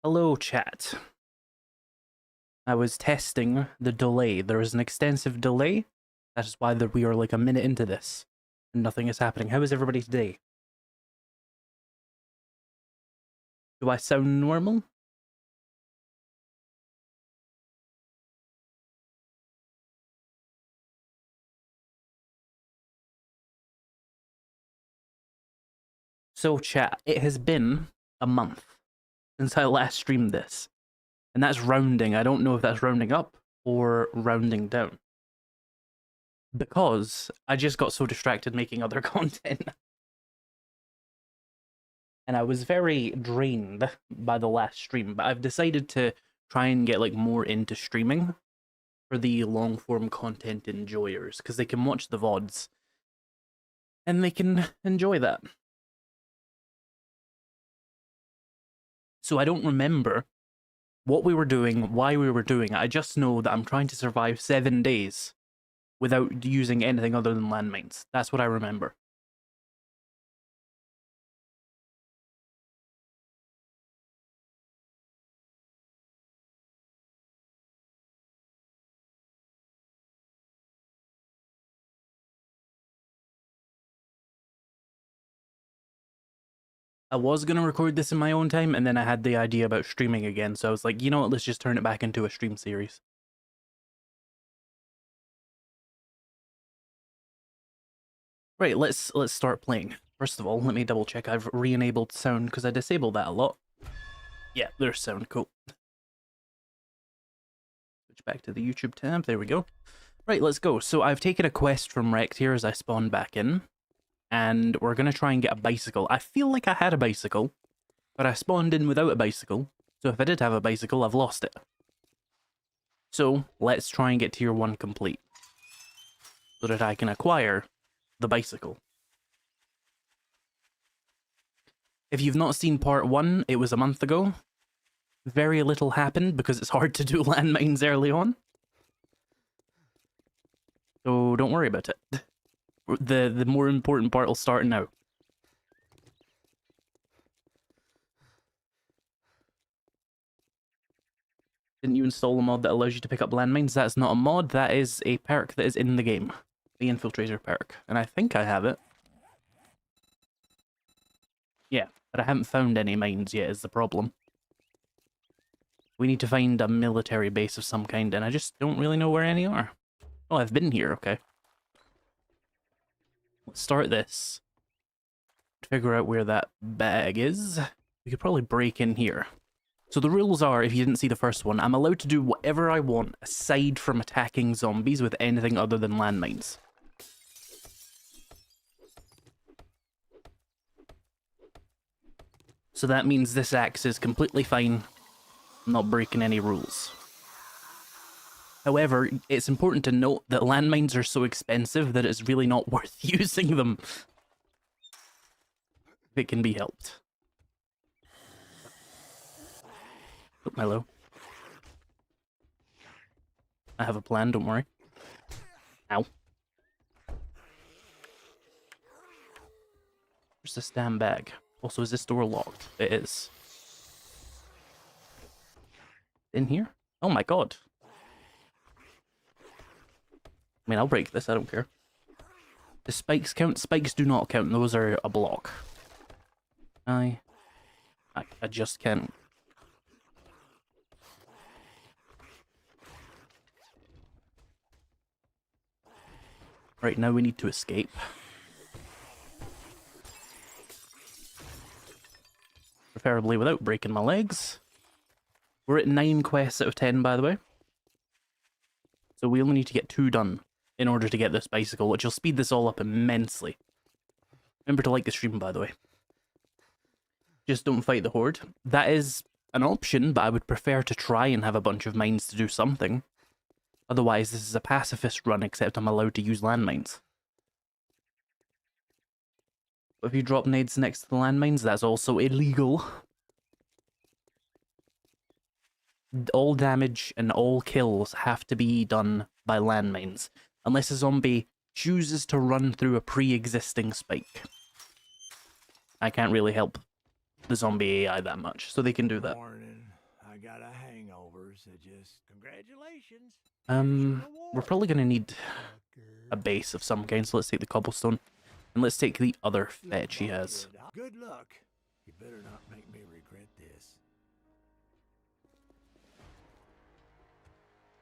Hello, chat. I was testing the delay. There is an extensive delay. That is why we are like a minute into this and nothing is happening. How is everybody today? Do I sound normal? So, chat, it has been a month since I last streamed this. And that's rounding. I don't know if that's rounding up or rounding down. Because I just got so distracted making other content. And I was very drained by the last stream, but I've decided to try and get like more into streaming for the long form content enjoyers, because they can watch the VODs and they can enjoy that. So I don't remember what we were doing, why we were doing it. I just know that I'm trying to survive 7 days without using anything other than landmines. That's what I remember. I was going to record this in my own time, and then I had the idea about streaming again, so I was like, you know what, let's just turn it back into a stream series. Right, let's start playing. First of all, let me double check I've re-enabled sound, because I disabled that a lot. Yeah, there's sound, cool. Switch back to the YouTube tab, there we go. Right, let's go. So I've taken a quest from Rect here as I spawn back in, and we're going to try and get a bicycle. I feel like I had a bicycle, but I spawned in without a bicycle, so if I did have a bicycle, I've lost it. So let's try and get tier 1 complete, so that I can acquire the bicycle. If you've not seen part 1, it was a month ago. Very little happened because it's hard to do landmines early on. So don't worry about it. The more important part will start now. Didn't you install a mod that allows you to pick up landmines? That's not a mod, that is a perk that is in the game. The Infiltrator perk. And I think I have it. Yeah, but I haven't found any mines yet is the problem. We need to find a military base of some kind, and I just don't really know where any are. Oh, I've been here, okay. Let's start this. Figure out where that bag is. We could probably break in here. So the rules are, if you didn't see the first one, I'm allowed to do whatever I want aside from attacking zombies with anything other than landmines. So that means this axe is completely fine. I'm not breaking any rules. However, it's important to note that landmines are so expensive that it's really not worth using them if it can be helped. Oh, hello. I have a plan, don't worry. Ow. Where's this damn bag? Also, is this door locked? It is. In here? Oh my god. I mean, I'll break this, I don't care. The spikes count? Spikes do not count, those are a block. I just can't. Right, now we need to escape. Preferably without breaking my legs. We're at 9 quests out of 10, by the way. So we only need to get 2 done in order to get this bicycle, which will speed this all up immensely. Remember to like the stream, by the way. Just don't fight the horde. That is an option, but I would prefer to try and have a bunch of mines to do something. Otherwise, this is a pacifist run, except I'm allowed to use landmines. But if you drop nades next to the landmines, that's also illegal. All damage and all kills have to be done by landmines, unless a zombie chooses to run through a pre-existing spike. I can't really help the zombie AI that much, so they can do that. Morning. got a hangover, so just congratulations. We're probably gonna need a base of some kind, so let's take the cobblestone. And let's take the other fetch he has. Good luck. You better not make me regret this.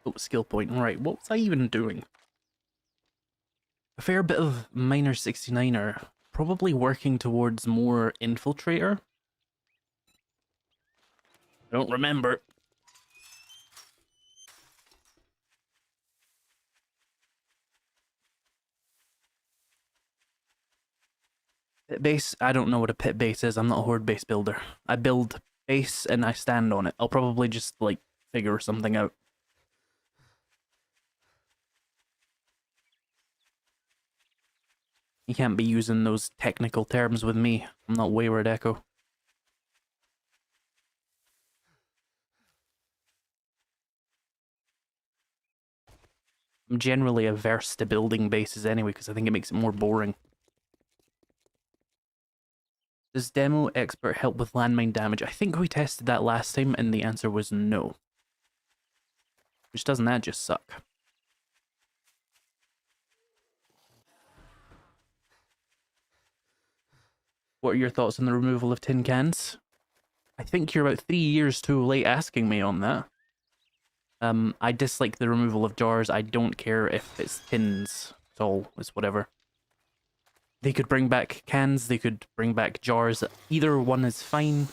Oh, skill point. Alright, what was I even doing? A fair bit of Miner 69er. Probably working towards more Infiltrator. I don't remember. Pit base? I don't know what a pit base is. I'm not a horde base builder. I build base and I stand on it. I'll probably just, like, figure something out. You can't be using those technical terms with me. I'm not Wayward Echo. I'm generally averse to building bases anyway, because I think it makes it more boring. Does Demo Expert help with landmine damage? I think we tested that last time, and the answer was no. Which doesn't that just suck? What are your thoughts on the removal of tin cans? I think you're about 3 years too late asking me on that. I dislike the removal of jars. I don't care if it's tins. It's all, it's whatever. They could bring back cans, they could bring back jars. Either one is fine.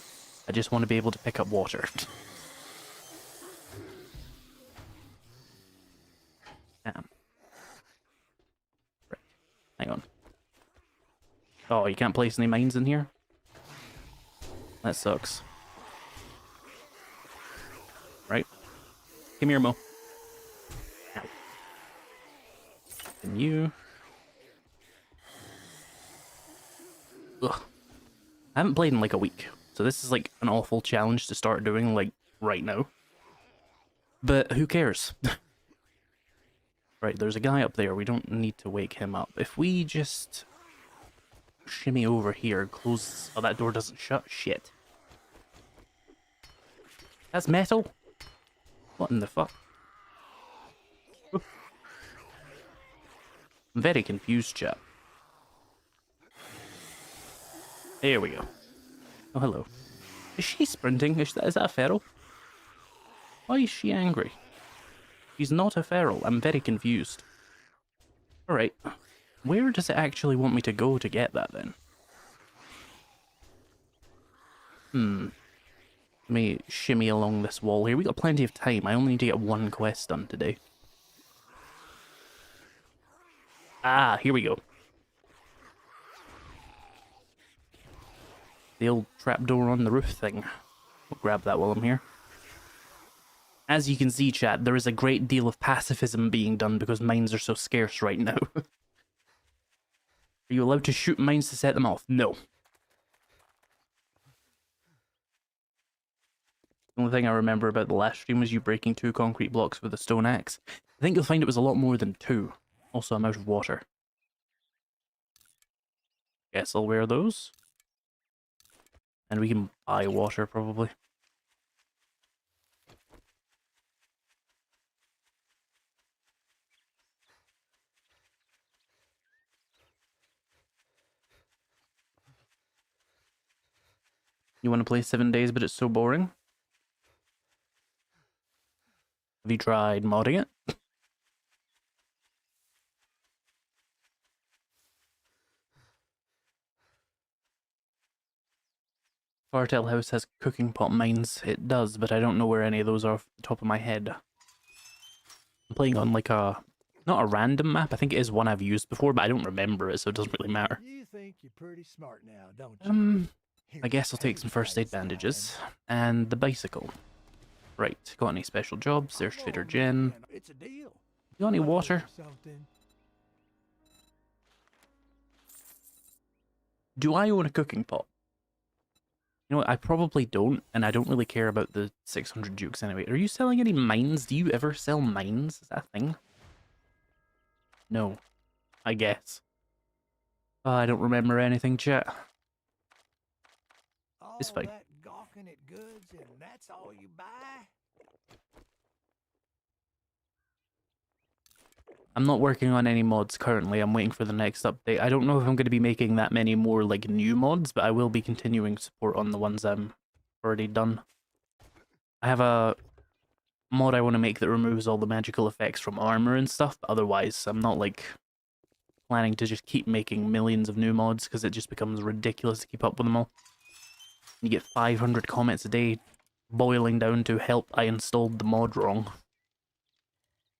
I just want to be able to pick up water. Damn. Right. Hang on. Oh, you can't place any mines in here? That sucks. Right. Come here, Mo. Ow. And you... Ugh. I haven't played in like a week, so this is like an awful challenge to start doing like right now. But who cares? Right, there's a guy up there. We don't need to wake him up. If we just shimmy over here, close... Oh, that door doesn't shut? Shit. That's metal? What in the fuck? I'm very confused, chap. There we go. Oh, hello. Is she sprinting? Is that a feral? Why is she angry? She's not a feral. I'm very confused. Alright. Where does it actually want me to go to get that, then? Let me shimmy along this wall here. We got plenty of time. I only need to get one quest done today. Ah, here we go. The old trapdoor on the roof thing. We'll grab that while I'm here. As you can see, chat, there is a great deal of pacifism being done because mines are so scarce right now. Are you allowed to shoot mines to set them off? No. The only thing I remember about the last stream was you breaking 2 concrete blocks with a stone axe. I think you'll find it was a lot more than 2. Also, I'm out of water. Guess I'll wear those. And we can buy water, probably. You want to play 7 days, but it's so boring? Have you tried modding it? Fartell House has cooking pot mines. It does, but I don't know where any of those are off the top of my head. I'm playing on like a... Not a random map. I think it is one I've used before, but I don't remember it, so it doesn't really matter. You think you're pretty smart now, don't you? I guess I'll take some first aid bandages. And the bicycle. Right, got any special jobs? There's Trader Jen. It's a deal. You got any water? Do I own a cooking pot? You know what, I probably don't, and I don't really care about the 600 jukes anyway. Are you selling any mines? Do you ever sell mines? Is that a thing? No. I guess. Oh, I don't remember anything, chat. It's fine. looking at goods and that's all you buy? I'm not working on any mods currently. I'm waiting for the next update. I don't know if I'm going to be making that many more like new mods, but I will be continuing support on the ones I'm already done. I have a mod I want to make that removes all the magical effects from armor and stuff, but otherwise I'm not like planning to just keep making millions of new mods because it just becomes ridiculous to keep up with them all. You get 500 comments a day boiling down to help I installed the mod wrong.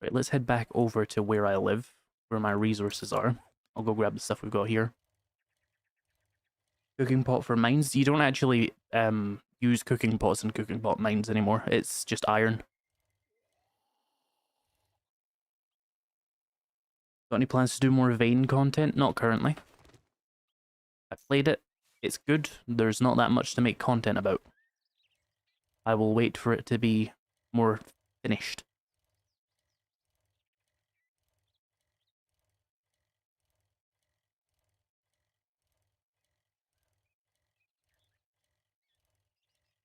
Right, let's head back over to where I live, where my resources are. I'll go grab the stuff we've got here. Cooking pot for mines. You don't actually use cooking pots and cooking pot mines anymore. It's just iron. Got any plans to do more vein content? Not currently. I played it. It's good. There's not that much to make content about. I will wait for it to be more finished.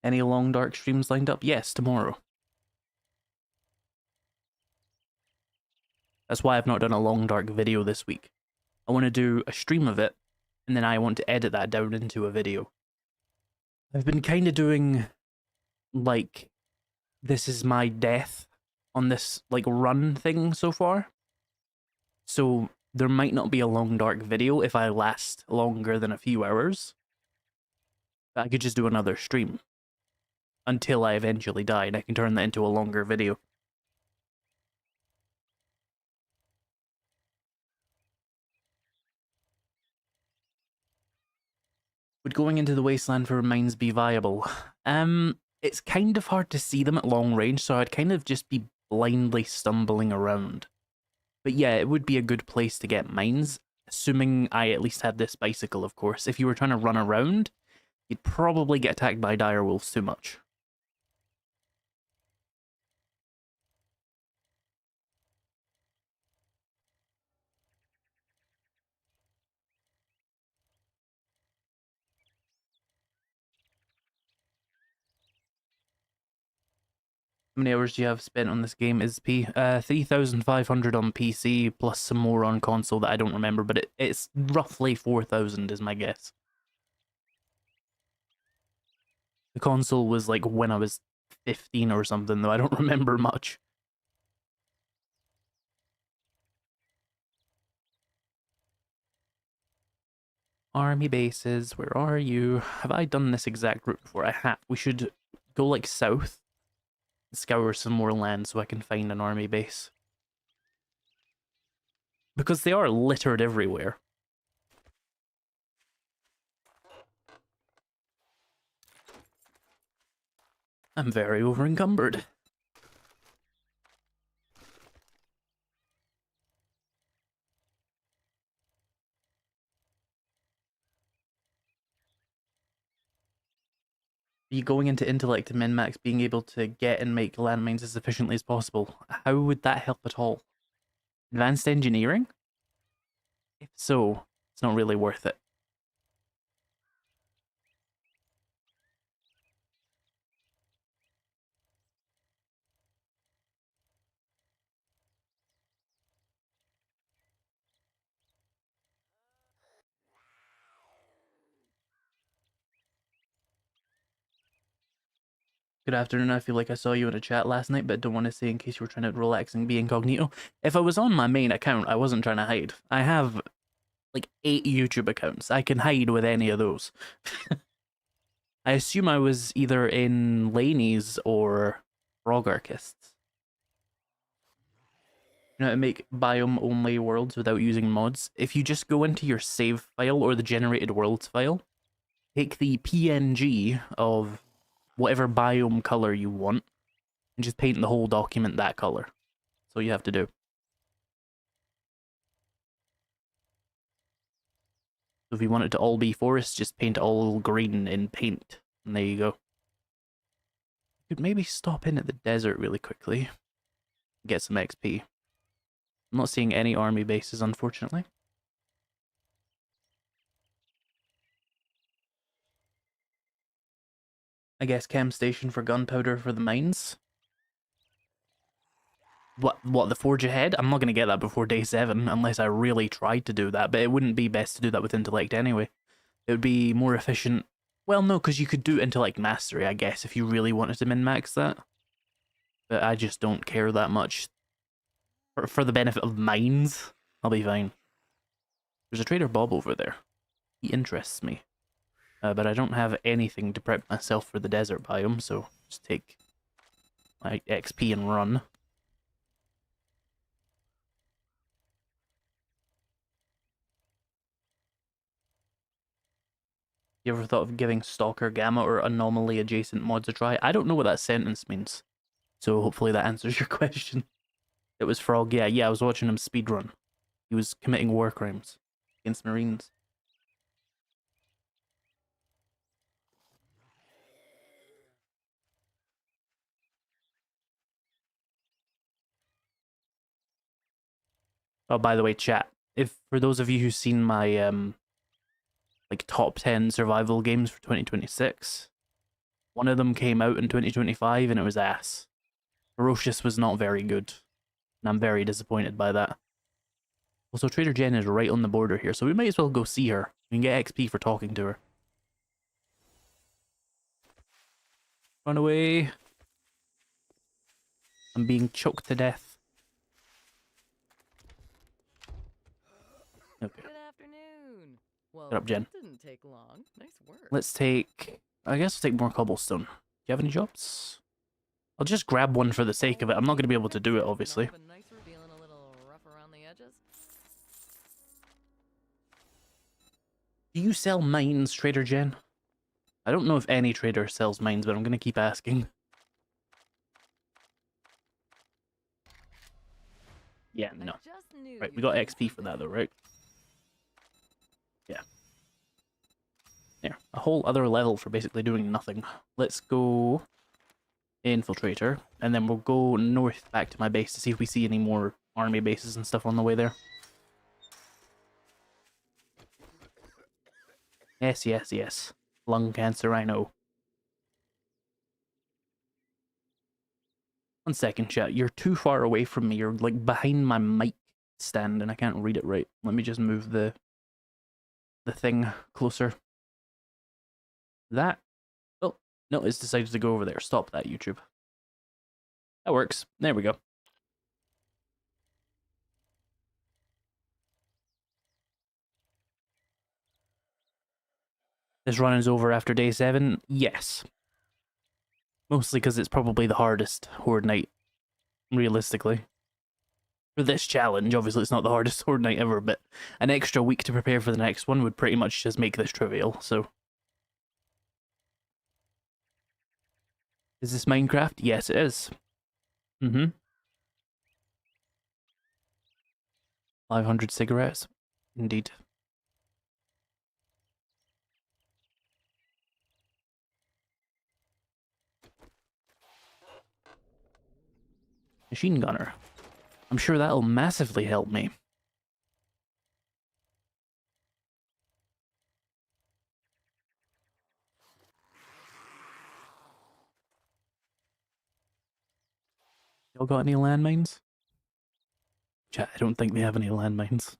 Any long dark streams lined up? Yes, tomorrow. That's why I've not done a long dark video this week. I want to do a stream of it, and then I want to edit that down into a video. I've been kind of doing, like, this is my death on this, like, run thing so far. So there might not be a long dark video if I last longer than a few hours. But I could just do another stream until I eventually die, and I can turn that into a longer video. Would going into the wasteland for mines be viable? It's kind of hard to see them at long range, so I'd kind of just be blindly stumbling around. But yeah, it would be a good place to get mines, assuming I at least had this bicycle, of course. If you were trying to run around, you'd probably get attacked by direwolves too much. How many hours do you have spent on this game, IzP? 3,500 on PC, plus some more on console that I don't remember, but it's roughly 4,000 is my guess. The console was like when I was 15 or something, though I don't remember much. Army bases, where are you? Have I done this exact route before? I have. We should go like south, scour some more land so I can find an army base. Because they are littered everywhere. I'm very over-encumbered. Are you going into intellect and min-max being able to get and make landmines as efficiently as possible? How would that help at all? Advanced engineering? If so, it's not really worth it. Good afternoon, I feel like I saw you in a chat last night, but don't want to say in case you were trying to relax and be incognito. If I was on my main account, I wasn't trying to hide. I have like 8 YouTube accounts. I can hide with any of those. I assume I was either in Laney's or Frogarchists. You know how to make biome-only worlds without using mods? If you just go into your save file or the generated worlds file, take the PNG of whatever biome color you want, and just paint the whole document that color. That's all you have to do. So if you want it to all be forest, just paint it all green in paint. And there you go. You could maybe stop in at the desert really quickly. Get some XP. I'm not seeing any army bases, unfortunately. I guess, chem station for gunpowder for the mines. What, the forge ahead? I'm not going to get that before day 7, unless I really tried to do that, but it wouldn't be best to do that with intellect anyway. It would be more efficient. Well, no, because you could do intellect mastery, I guess, if you really wanted to min-max that. But I just don't care that much. For the benefit of mines, I'll be fine. There's a Trader Bob over there. He interests me. But I don't have anything to prep myself for the desert biome, so just take my XP and run. You ever thought of giving Stalker, Gamma, or Anomaly adjacent mods a try? I don't know what that sentence means, so hopefully that answers your question. It was Frog, yeah, I was watching him speedrun. He was committing war crimes against Marines. Oh, by the way, chat, if for those of you who've seen my like top 10 survival games for 2026, one of them came out in 2025 and it was ass. Ferocious was not very good, and I'm very disappointed by that. Also, Trader Jen is right on the border here, so we might as well go see her. We can get XP for talking to her. Run away. I'm being choked to death. Okay. Good afternoon. Well, Get up, Jen. that didn't take long. Nice work. Let's take... I guess we'll take more cobblestone. Do you have any jobs? I'll just grab one for the sake of it. I'm not going to be able to do it, obviously. Feeling a little rough around the edges? Do you sell mines, Trader Jen? I don't know if any trader sells mines, but I'm going to keep asking. Yeah, no. Right, we got XP for that though, right? Yeah. There. A whole other level for basically doing nothing. Let's go Infiltrator, and then we'll go north back to my base to see if we see any more army bases and stuff on the way there. Yes, yes, yes. Lung cancer, I know. 1 second, chat. You're too far away from me. You're like behind my mic stand and I can't read it right. Let me just move the thing closer. That. Oh, no, it's decided to go over there. Stop that, YouTube. That works. There we go. This run is over after day 7? Yes. Mostly because it's probably the hardest Horde Night, realistically. For this challenge, obviously it's not the hardest Horde Night ever, but an extra week to prepare for the next one would pretty much just make this trivial, so... Is this Minecraft? Yes, it is. 500 cigarettes? Indeed. Machine gunner. I'm sure that'll massively help me. Y'all got any landmines? Chat, I don't think they have any landmines.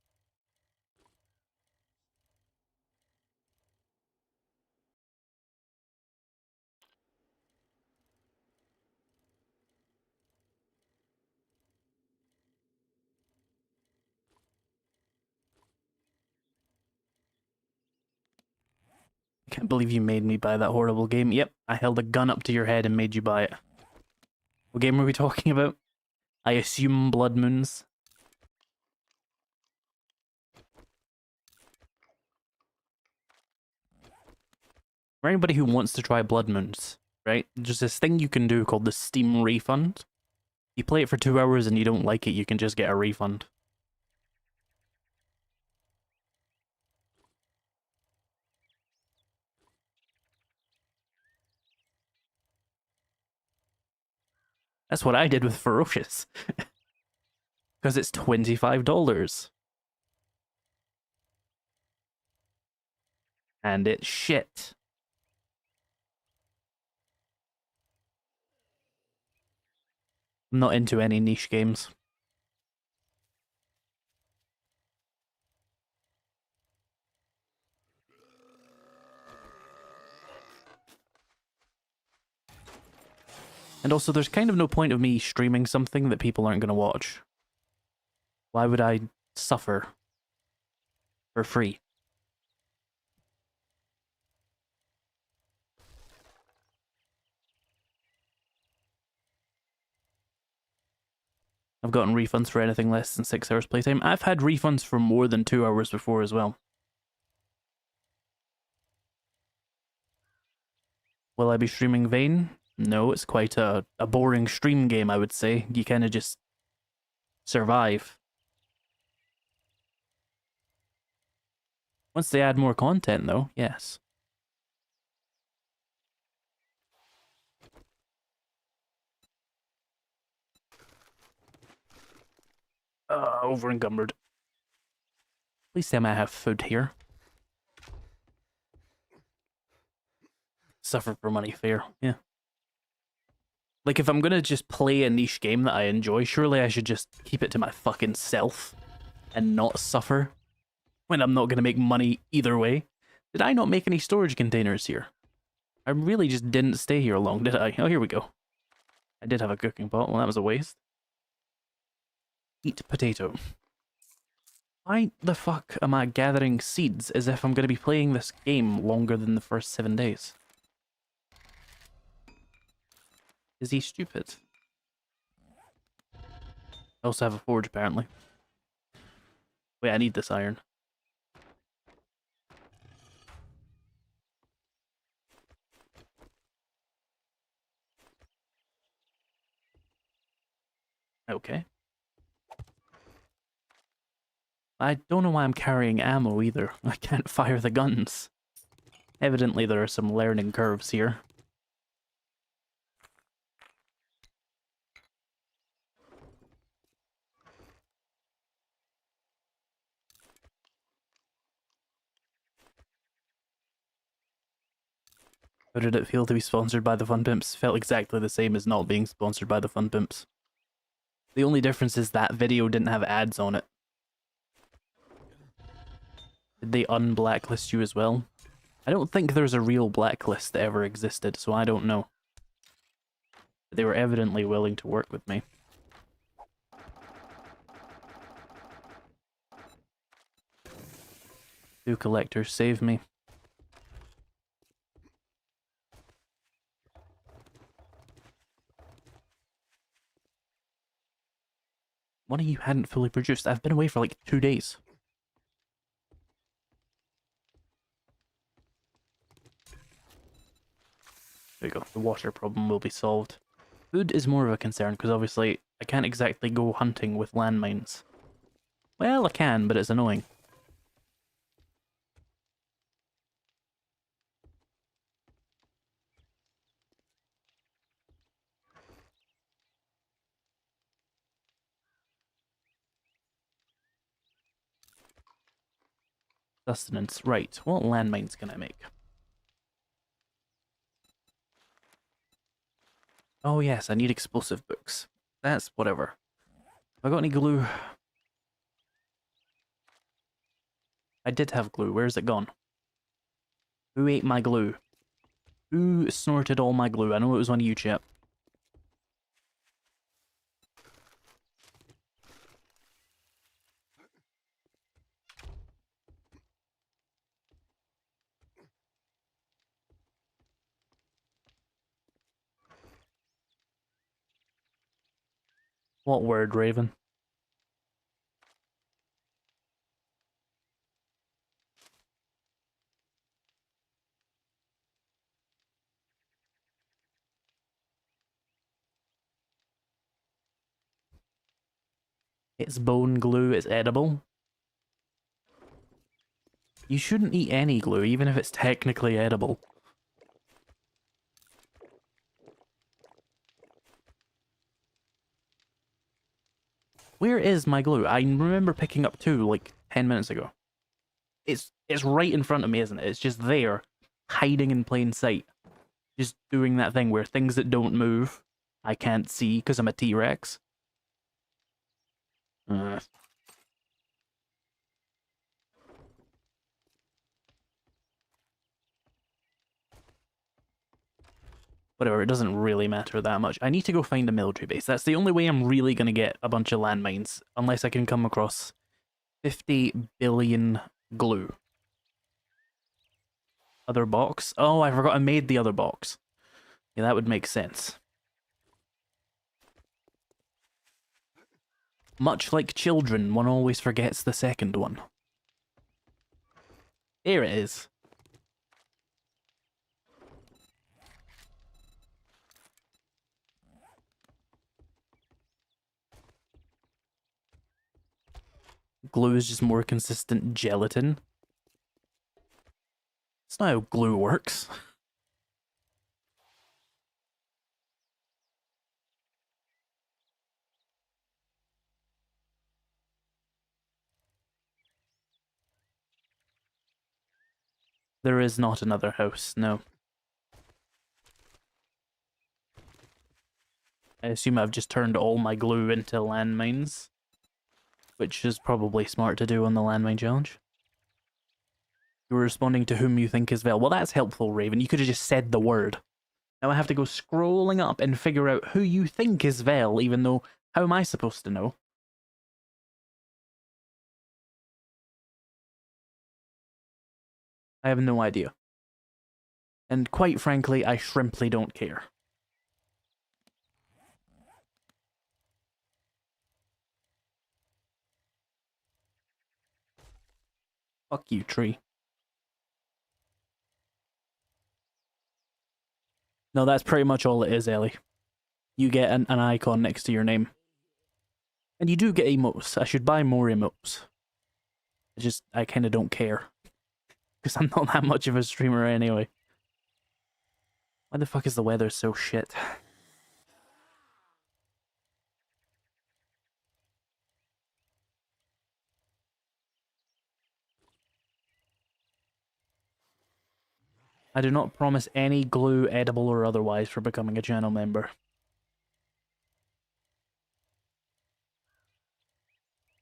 I can't believe you made me buy that horrible game. Yep, I held a gun up to your head and made you buy it. What game are we talking about? I assume Blood Moons. For anybody who wants to try Blood Moons, right? There's this thing you can do called the Steam Refund. You play it for 2 hours and you don't like it, you can just get a refund. That's what I did with Ferocious. Because it's $25. And it's shit. I'm not into any niche games. And also, there's kind of no point of me streaming something that people aren't going to watch. Why would I suffer for free? I've gotten refunds for anything less than 6 hours playtime. I've had refunds for more than 2 hours before as well. Will I be streaming Vane? No, it's quite a boring stream game, I would say. You kind of just survive. Once they add more content, though, yes. Over encumbered. At least I might have food here. Suffer for money, fair, yeah. Like, if I'm gonna just play a niche game that I enjoy, surely I should just keep it to my fucking self and not suffer when I'm not gonna make money either way. Did I not make any storage containers here? I really just didn't stay here long, did I? Oh, here we go. I did have a cooking pot. Well, that was a waste. Eat potato. Why the fuck am I gathering seeds as if I'm going to be playing this game longer than the first 7 days? Is he stupid? I also have a forge, apparently. Wait, I need this iron. Okay. I don't know why I'm carrying ammo either. I can't fire the guns. Evidently there are some learning curves here. How did it feel to be sponsored by the Fun Pimps? Felt exactly the same as not being sponsored by the Fun Pimps. The only difference is that video didn't have ads on it. Did they unblacklist you as well? I don't think there's a real blacklist that ever existed, so I don't know. But they were evidently willing to work with me. Two collectors, save me. One of you hadn't fully produced. I've been away for like 2 days. There you go. The water problem will be solved. Food is more of a concern because obviously I can't exactly go hunting with landmines. Well, I can, but it's annoying. Sustenance. Right. What landmines can I make? Oh yes, I need explosive books. That's whatever. Have I got any glue? I did have glue. Where's it gone? Who ate my glue? Who snorted all my glue? I know it was one of you, chap. What word, Raven? It's bone glue, it's edible. You shouldn't eat any glue, even if it's technically edible. Where is my glue? I remember picking up two, like, 10 minutes ago. It's right in front of me, isn't it? It's just there, hiding in plain sight. Just doing that thing where things that don't move I can't see because I'm a T-Rex. Whatever, it doesn't really matter that much. I need to go find a military base. That's the only way I'm really going to get a bunch of landmines, unless I can come across 50 billion glue. Other box? Oh, I forgot I made the other box. Yeah, that would make sense. Much like children, one always forgets the second one. Here it is. Glue is just more consistent gelatin. That's not how glue works. There is not another house, no. I assume I've just turned all my glue into landmines, which is probably smart to do on the landmine challenge. You were responding to whom you think is Vel. Well, that's helpful, Raven. You could have just said the word. Now I have to go scrolling up and figure out who you think is Vel, even though, how am I supposed to know? I have no idea. And quite frankly, I shrimply don't care. Fuck you, tree. No, that's pretty much all it is, Ellie. You get an icon next to your name. And you do get emotes. I should buy more emotes. I kind of don't care. Because I'm not that much of a streamer anyway. Why the fuck is the weather so shit? I do not promise any glue, edible or otherwise, for becoming a channel member. It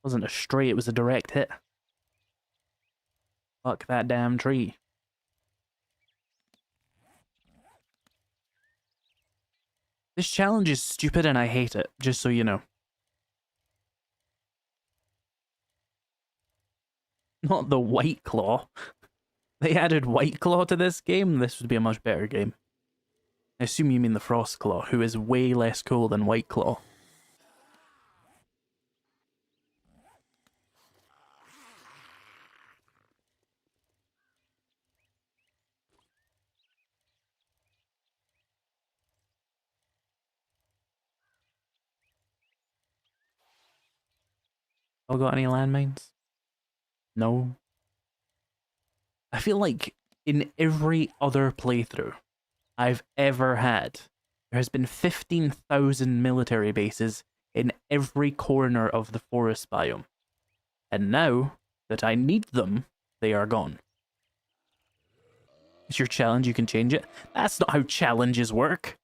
wasn't a stray, it was a direct hit. Fuck that damn tree. This challenge is stupid and I hate it, just so you know. Not the White Claw. They added White Claw to this game, this would be a much better game. I assume you mean the Frost Claw, who is way less cool than White Claw. Y'all got any landmines? No. I feel like in every other playthrough I've ever had, there has been 15,000 military bases in every corner of the forest biome. And now that I need them, they are gone. It's your challenge, you can change it. That's not how challenges work.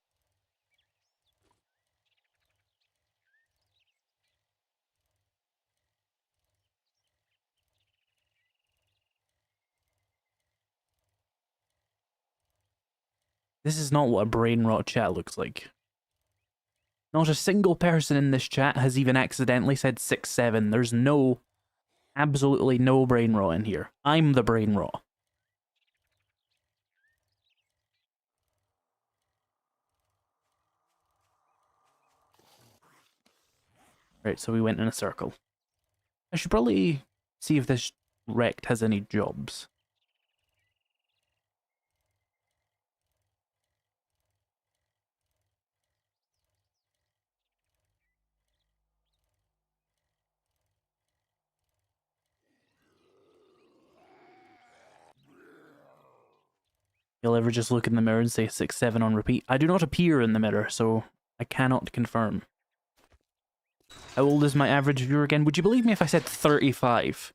This is not what a brain rot chat looks like. Not a single person in this chat has even accidentally said 6-7. There's absolutely no brain rot in here. I'm the brain rot. Right, so we went in a circle. I should probably see if this rect has any jobs. You'll ever just look in the mirror and say 6-7 on repeat? I do not appear in the mirror, so I cannot confirm. How old is my average viewer again? Would you believe me if I said 35?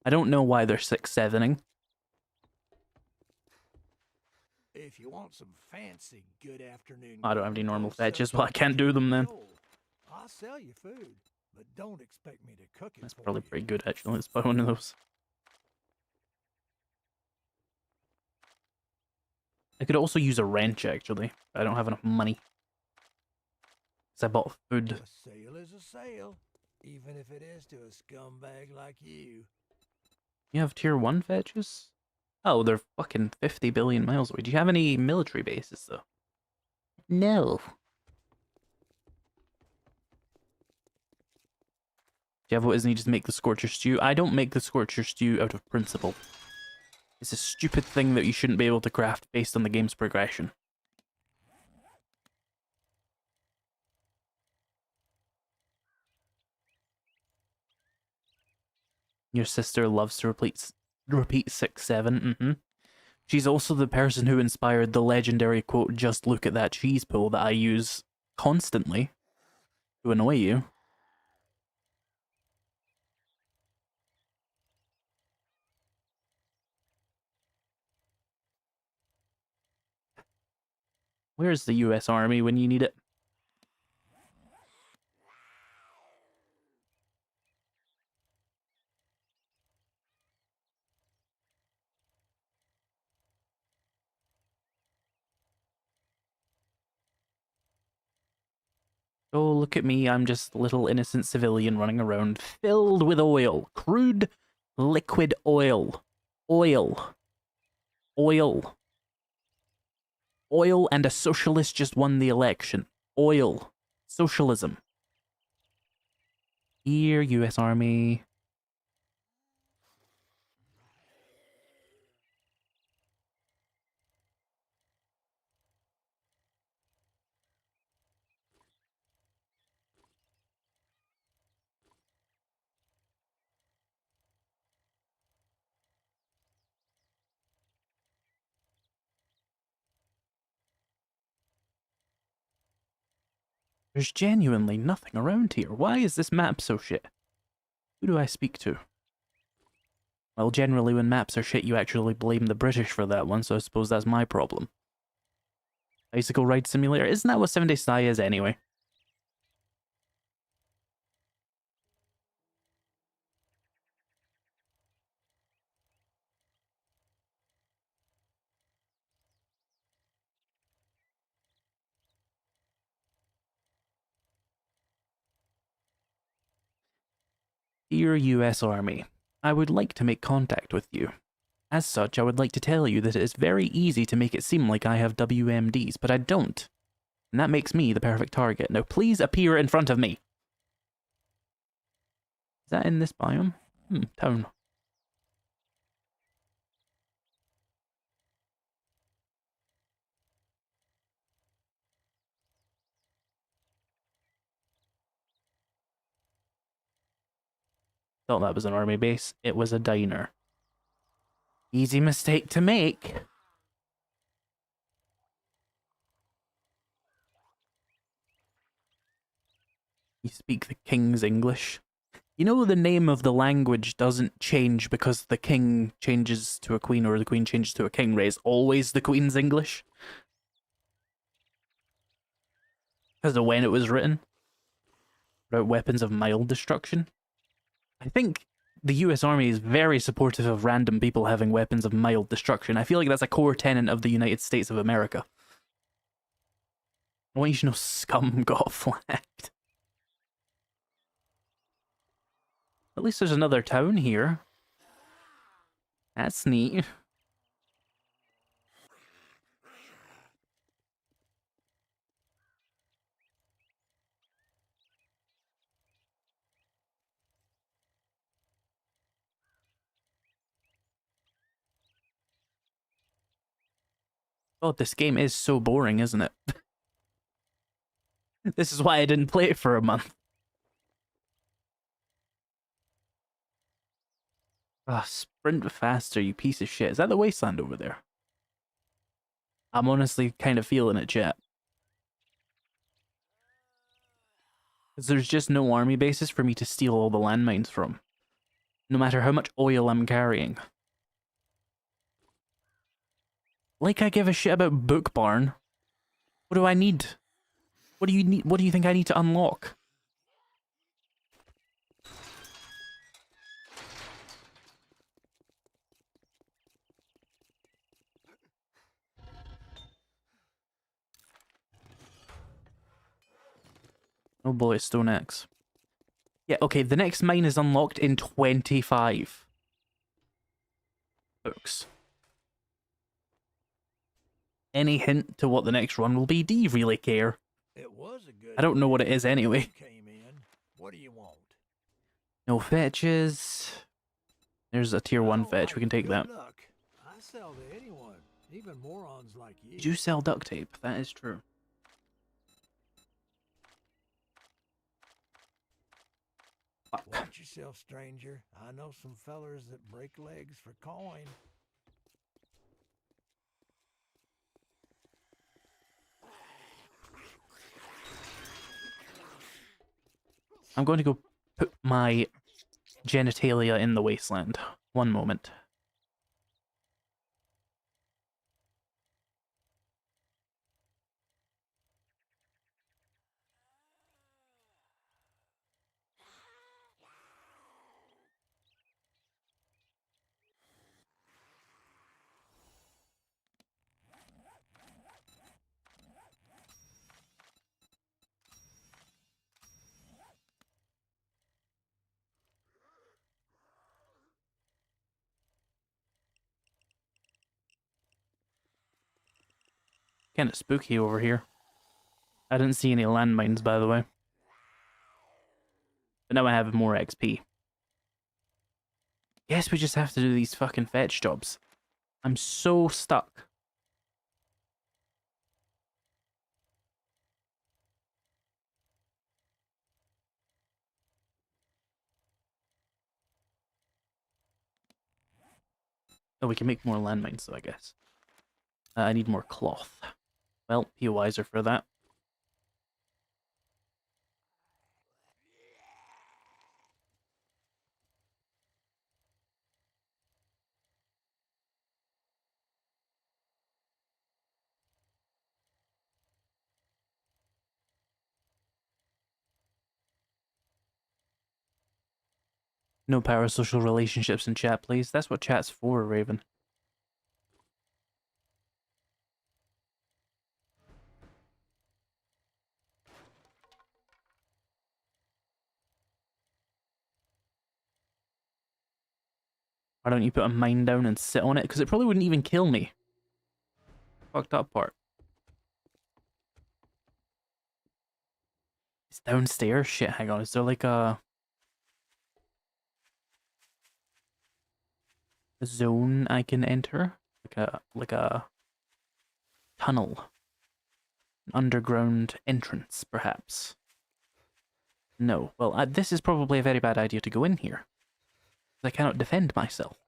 I don't know why they're 6-7ing. if you want some fancy good afternoon. I don't have any grub, normal go suck fetches, well I some can't do them then. Joel. I'll sell you food, but don't expect me to cook it That's for probably you. pretty good actually. Let's buy one of those. I could also use a wrench actually. I don't have enough money. Because I bought food. A sale is a sale, even if it is to a scumbag like you. You have tier 1 fetches? Oh, they're fucking 50 billion miles away. Do you have any military bases though? No. Do you have what is needed to make the Scorcher Stew? I don't make the Scorcher Stew out of principle. It's a stupid thing that you shouldn't be able to craft based on the game's progression. Your sister loves to repeat 6-7. She's also the person who inspired the legendary quote, "Just look at that cheese pull," that I use constantly to annoy you. Where's the US Army when you need it? Oh, look at me, I'm just a little innocent civilian running around, filled with oil. Crude, liquid oil. Oil. Oil. Oil, and a socialist just won the election. Oil. Socialism. Here, US Army. There's genuinely nothing around here. Why is this map so shit? Who do I speak to? Well, generally when maps are shit, you actually blame the British for that one, so I suppose that's my problem. Bicycle ride simulator? Isn't that what 7 Days to Die is anyway? Dear US Army, I would like to make contact with you. As such, I would like to tell you that it is very easy to make it seem like I have WMDs, but I don't. And that makes me the perfect target. Now please appear in front of me. Is that in this biome? Town. Thought that was an army base. It was a diner. Easy mistake to make. You speak the king's English. You know the name of the language doesn't change because the king changes to a queen or the queen changes to a king, right? It's always the queen's English. Because of when it was written. About weapons of mild destruction. I think the US Army is very supportive of random people having weapons of mild destruction. I feel like that's a core tenet of the United States of America. I want you to know scum got flagged. At least there's another town here. That's neat. God, this game is so boring, isn't it? This is why I didn't play it for a month. Ah, sprint faster, you piece of shit. Is that the wasteland over there? I'm honestly kind of feeling it, chat. Because there's just no army bases for me to steal all the landmines from. No matter how much oil I'm carrying. Like I give a shit about Book Barn. What do I need? What do you need? What do you think I need to unlock? Oh boy, stone axe. Yeah, okay, the next mine is unlocked in 25 books. Any hint to what the next run will be? Do you really care? It was a good I don't know what it day is when anyway. you came in. What do you want? No fetches. There's a tier 1 All fetch, we right, can take good that. luck. I sell to anyone, even morons like you. Did you sell duct tape? That is true. Fuck. Watch yourself, stranger. I know some fellers that break legs for coin. I'm going to go put my genitalia in the wasteland. One moment. Kinda spooky over here. I didn't see any landmines, by the way. But now I have more XP. Guess we just have to do these fucking fetch jobs. I'm so stuck. Oh, we can make more landmines, though, I guess. I need more cloth. Well, POIs are for that. No parasocial relationships in chat, please. That's what chat's for, Raven. Why don't you put a mine down and sit on it? Because it probably wouldn't even kill me. Fucked up part. It's downstairs? Shit, hang on. Is there like a zone I can enter? Like a tunnel. An underground entrance, perhaps. No. Well, this is probably a very bad idea to go in here. I cannot defend myself.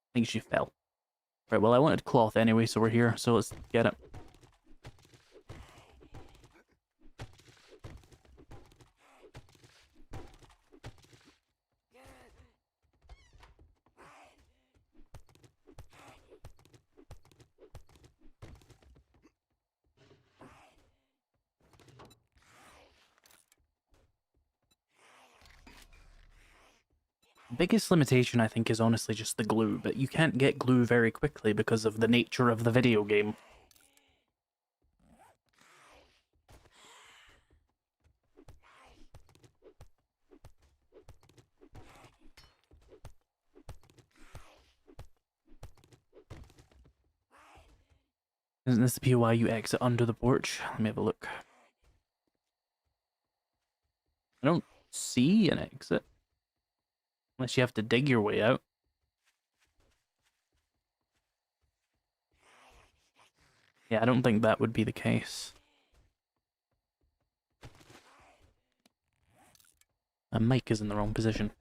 I think she fell. Right, well, I wanted cloth anyway, so we're here, so let's get it. Biggest limitation, I think, is honestly just the glue, but you can't get glue very quickly because of the nature of the video game. Isn't this the POI you exit under the porch? Let me have a look. I don't see an exit. Unless you have to dig your way out. Yeah, I don't think that would be the case. My mic is in the wrong position.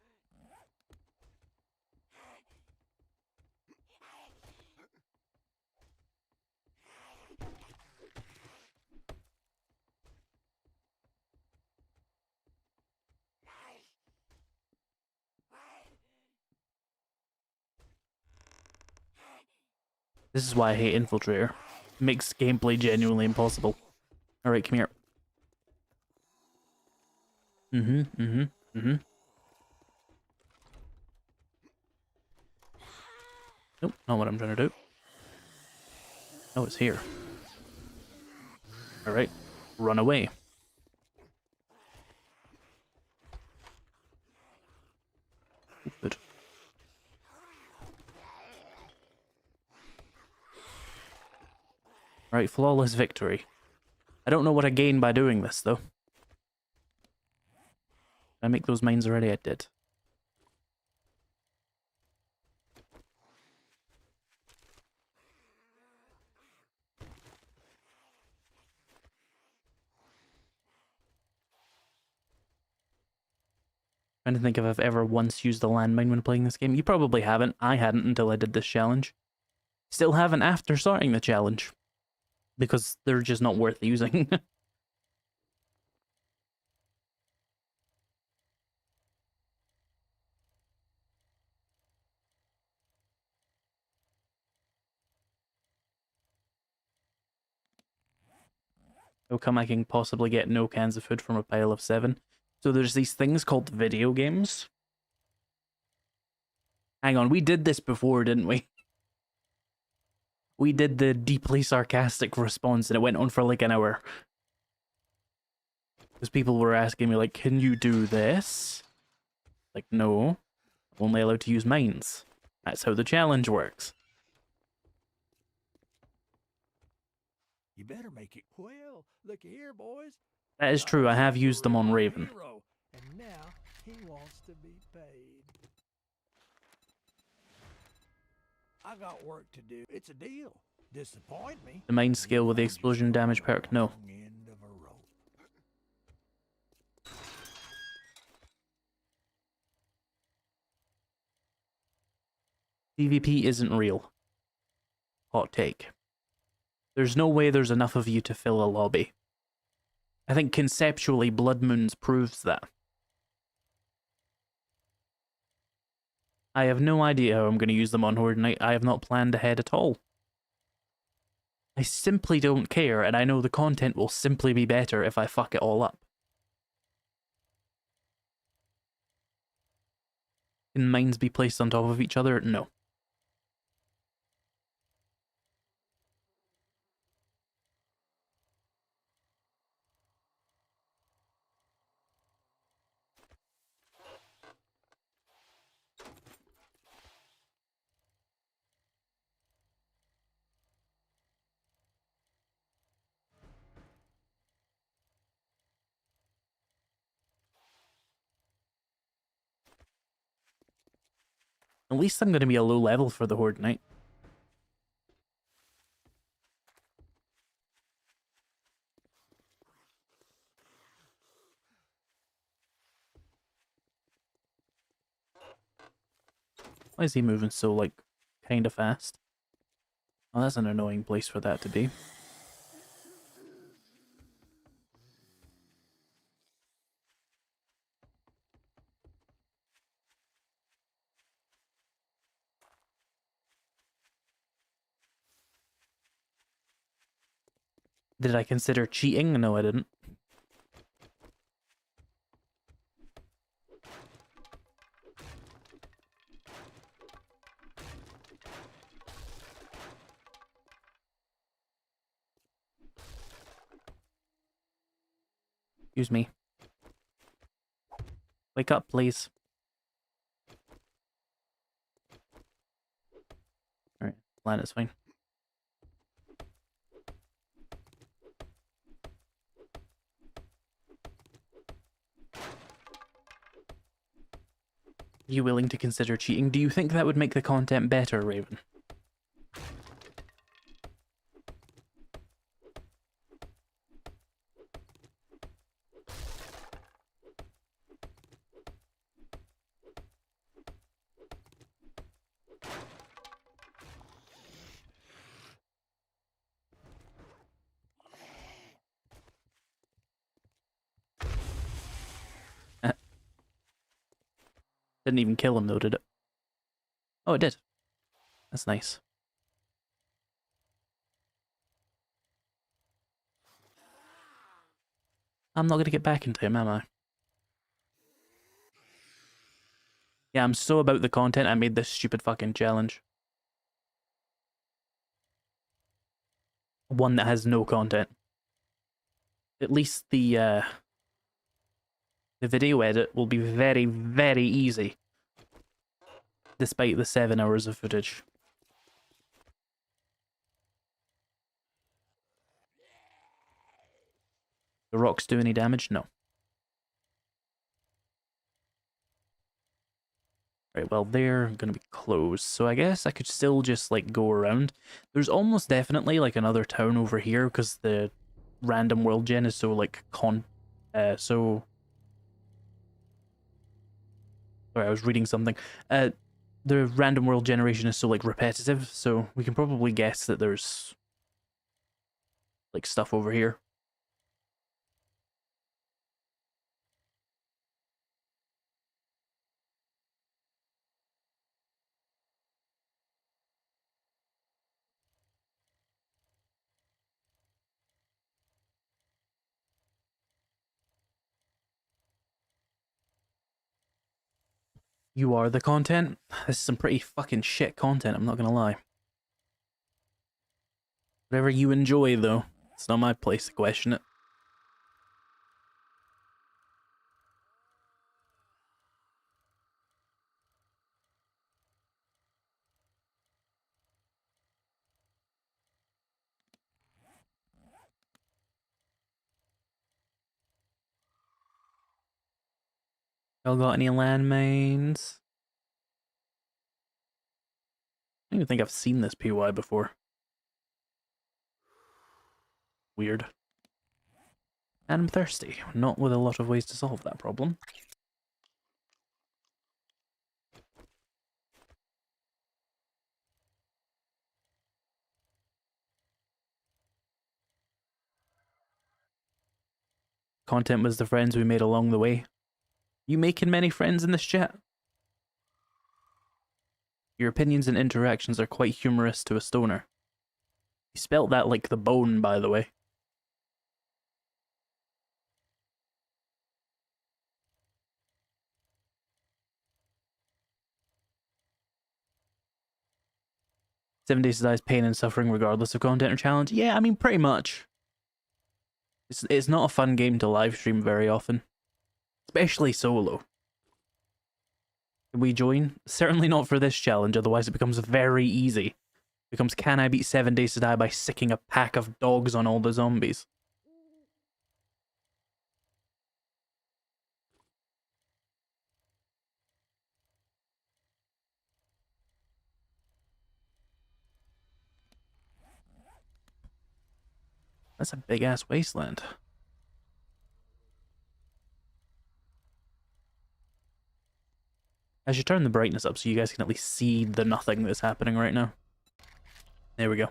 This is why I hate Infiltrator. It makes gameplay genuinely impossible. Alright, come here. Nope, not what I'm trying to do. Oh, it's here. Alright, run away. Good. Alright, flawless victory. I don't know what I gain by doing this, though. Did I make those mines already? I did. Trying to think if I've ever once used a landmine when playing this game. You probably haven't. I hadn't until I did this challenge. Still haven't after starting the challenge. Because they're just not worth using. How come I can possibly get no cans of food from a pile of 7? So there's these things called video games. Hang on, we did this before, didn't we? We did the deeply sarcastic response and it went on for like an hour. Because people were asking me like, can you do this? Like, no. I'm only allowed to use mines. That's how the challenge works. You better make it. Well, look here, boys. That is true, I have used them on Raven. Hero, and now he wants to be paid. I got work to do. It's a deal. Disappoint me. The mine skill with the explosion damage perk? No. Long end of a rope. PvP isn't real. Hot take. There's no way there's enough of you to fill a lobby. I think conceptually Blood Moons proves that. I have no idea how I'm going to use them on Horde Night. I have not planned ahead at all. I simply don't care, and I know the content will simply be better if I fuck it all up. Can mines be placed on top of each other? No. At least I'm going to be a low level for the Horde Night. Why is he moving so, like, kind of fast? Oh, that's an annoying place for that to be. Did I consider cheating? No, I didn't. Excuse me. Wake up, please. Alright, plan is fine. Are you willing to consider cheating? Do you think that would make the content better, Raven? Didn't even kill him though, did it? Oh, it did. That's nice. I'm not gonna get back into him, am I? Yeah, I'm so about the content, I made this stupid fucking challenge. One that has no content. At least the video edit will be very, very easy. Despite the 7 hours of footage. The rocks do any damage? No. Right, well, they're gonna be closed, so I guess I could still just, like, go around. There's almost definitely, like, another town over here, because the random world gen is so, like, so... Sorry, I was reading something. The random world generation is so, like, repetitive, so we can probably guess that there's, like, stuff over here. You are the content? This is some pretty fucking shit content, I'm not gonna lie. Whatever you enjoy, though, it's not my place to question it. Y'all got any landmines? I don't even think I've seen this PY before. Weird. And I'm thirsty, not with a lot of ways to solve that problem. Content was the friends we made along the way. You making many friends in this chat? Your opinions and interactions are quite humorous to a stoner. You spelt that like the bone, by the way. Seven Days to Die is pain and suffering regardless of content or challenge. Yeah, I mean, pretty much. It's not a fun game to live stream very often. Especially solo. Can we join? Certainly not for this challenge, otherwise it becomes very easy. It becomes, can I beat 7 Days to Die by sicking a pack of dogs on all the zombies? That's a big-ass wasteland. I should turn the brightness up so you guys can at least see the nothing that's happening right now. There we go.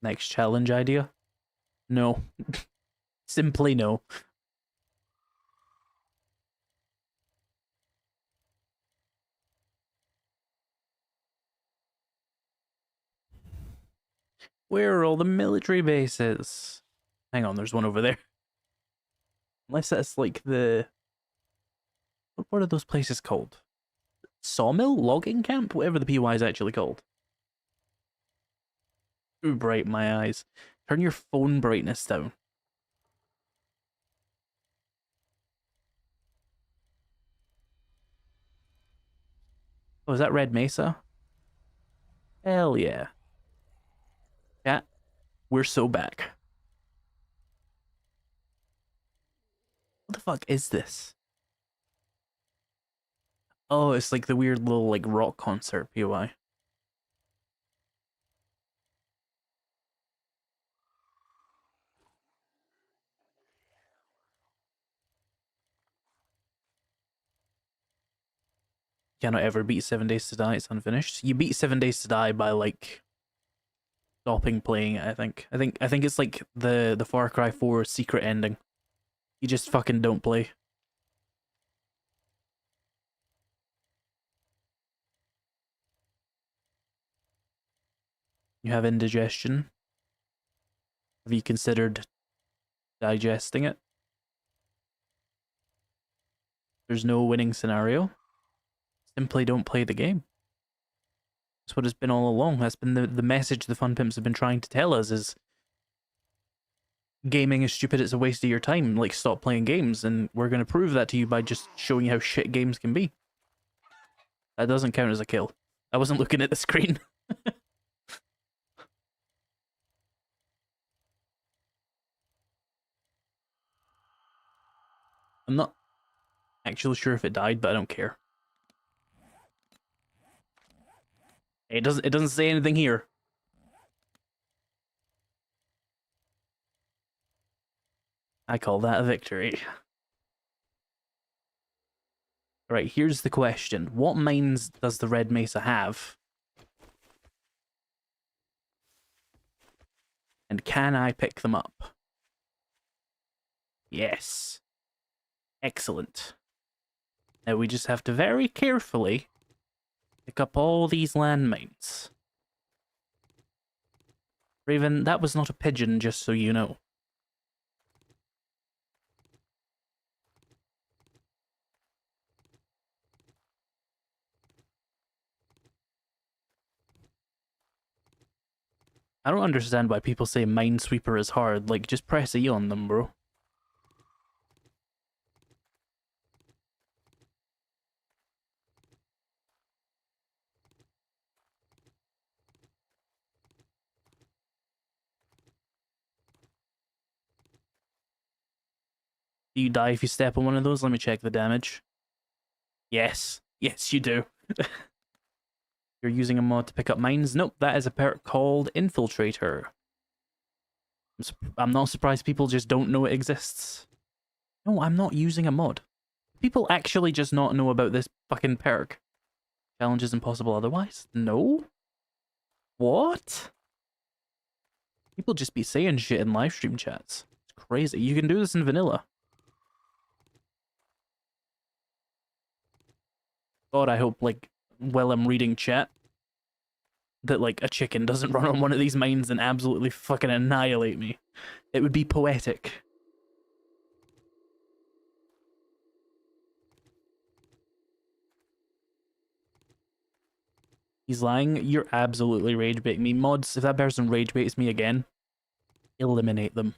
Next challenge idea? No. Simply no. Where are all the military bases? Hang on, there's one over there. Unless that's like the... What are those places called? Sawmill? Logging camp? Whatever the PY is actually called. Too bright, my eyes. Turn your phone brightness down. Oh, is that Red Mesa? Hell yeah. Chat, we're so back. What the fuck is this? Oh, it's like the weird little, like, rock concert POI. Cannot ever beat 7 Days to Die, it's unfinished. You beat 7 Days to Die by, like, stopping playing it, I think. I think it's like the Far Cry 4 secret ending. You just fucking don't play. You have indigestion. Have you considered digesting it? There's no winning scenario. Simply don't play the game. That's what it's been all along. That's been the message the Fun Pimps have been trying to tell us is gaming is stupid, it's a waste of your time. Like, stop playing games, and we're going to prove that to you by just showing you how shit games can be. That doesn't count as a kill. I wasn't looking at the screen. I'm not actually sure if it died, but I don't care. It doesn't say anything here. I call that a victory. Right, here's the question. What mines does the Red Mesa have? And can I pick them up? Yes. Excellent. Now we just have to very carefully pick up all these landmines. Raven, that was not a pigeon, just so you know. I don't understand why people say Minesweeper is hard. Like, just press E on them, bro. Do you die if you step on one of those? Let me check the damage. Yes. Yes, you do. You're using a mod to pick up mines? Nope, that is a perk called Infiltrator. I'm not surprised people just don't know it exists. No, I'm not using a mod. People actually just not know about this fucking perk. Challenge is impossible otherwise? No? What? People just be saying shit in live stream chats. It's crazy. You can do this in vanilla. God, I hope, like, while I'm reading chat, that, like, a chicken doesn't run on one of these mines and absolutely fucking annihilate me. It would be poetic. He's lying. You're absolutely rage baiting me. Mods, if that person rage baits me again, eliminate them.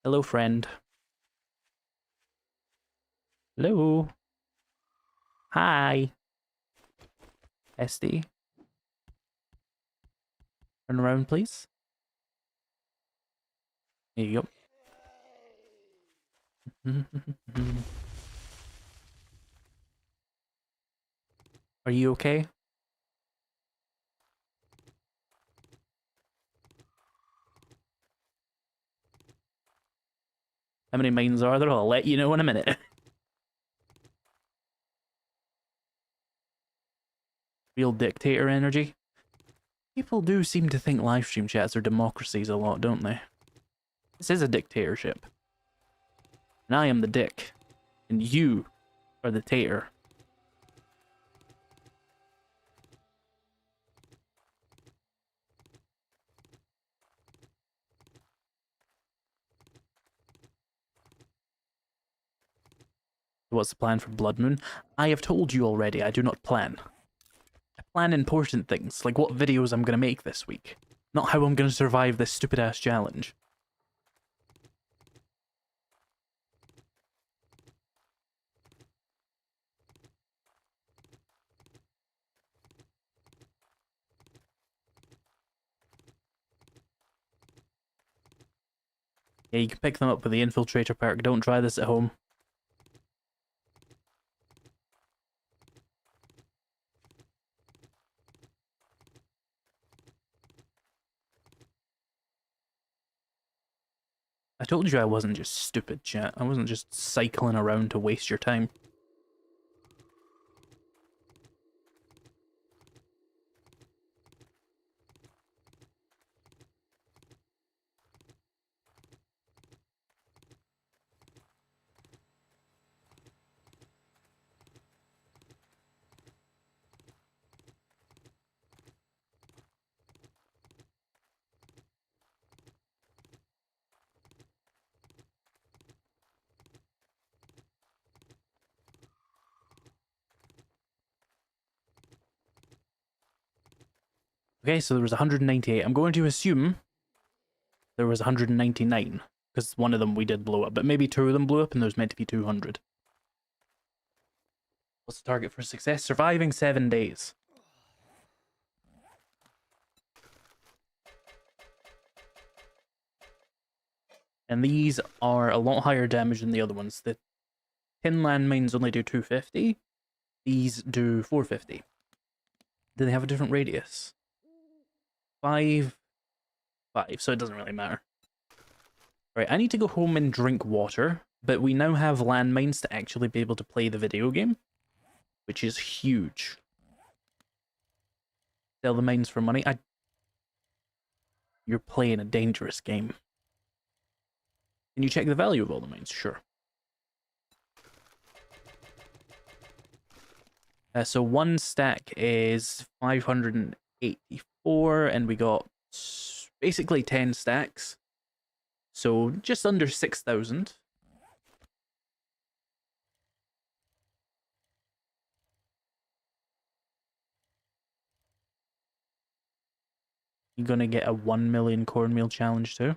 Hello, friend. Hello. Hi. SD. Turn around, please. There you go. Are you okay? How many mines are there? I'll let you know in a minute. Real dictator energy. People do seem to think live stream chats are democracies a lot, don't they? This is a dictatorship. And I am the dick. And you are the tater. What's the plan for Blood Moon? I have told you already, I do not plan. I plan important things, like what videos I'm gonna make this week. Not how I'm gonna survive this stupid-ass challenge. Yeah, you can pick them up with the Infiltrator perk. Don't try this at home. I told you I wasn't just stupid, chat. I wasn't just cycling around to waste your time. Okay, so there was 198. I'm going to assume there was 199, because one of them we did blow up, but maybe 2 of them blew up and there's meant to be 200. What's the target for success? Surviving 7 days. And these are a lot higher damage than the other ones. The tin landmines only do 250. These do 450. Do they have a different radius? 5, 5, so it doesn't really matter. Right, I need to go home and drink water, but we now have landmines to actually be able to play the video game, which is huge. Sell the mines for money. You're playing a dangerous game. Can you check the value of all the mines? Sure. So one stack is 584, and we got basically 10 stacks. So just under 6,000. You're gonna get a 1 million cornmeal challenge too.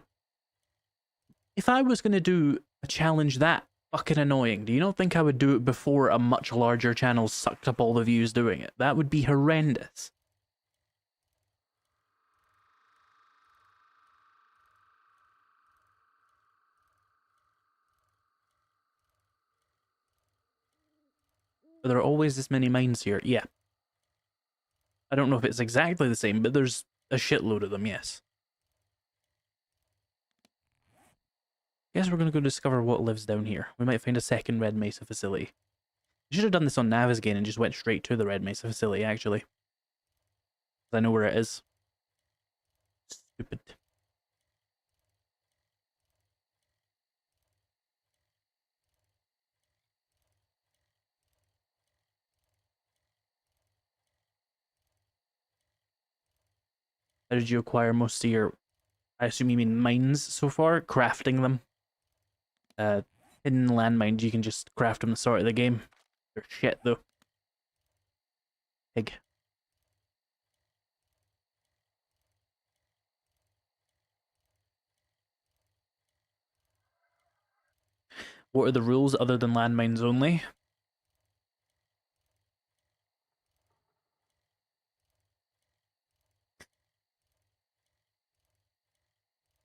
If I was gonna do a challenge that fucking annoying, do you not think I would do it before a much larger channel sucked up all the views doing it? That would be horrendous. But there are always this many mines here. Yeah. I don't know if it's exactly the same, but there's a shitload of them, yes. Guess we're going to go discover what lives down here. We might find a second Red Mesa facility. I should have done this on Navisgain and just went straight to the Red Mesa facility, actually. Because I know where it is. Stupid. How did you acquire most of your... I assume you mean mines so far? Crafting them? Hidden landmines, you can just craft them at the start of the game. They're shit, though. Pig. What are the rules other than landmines only?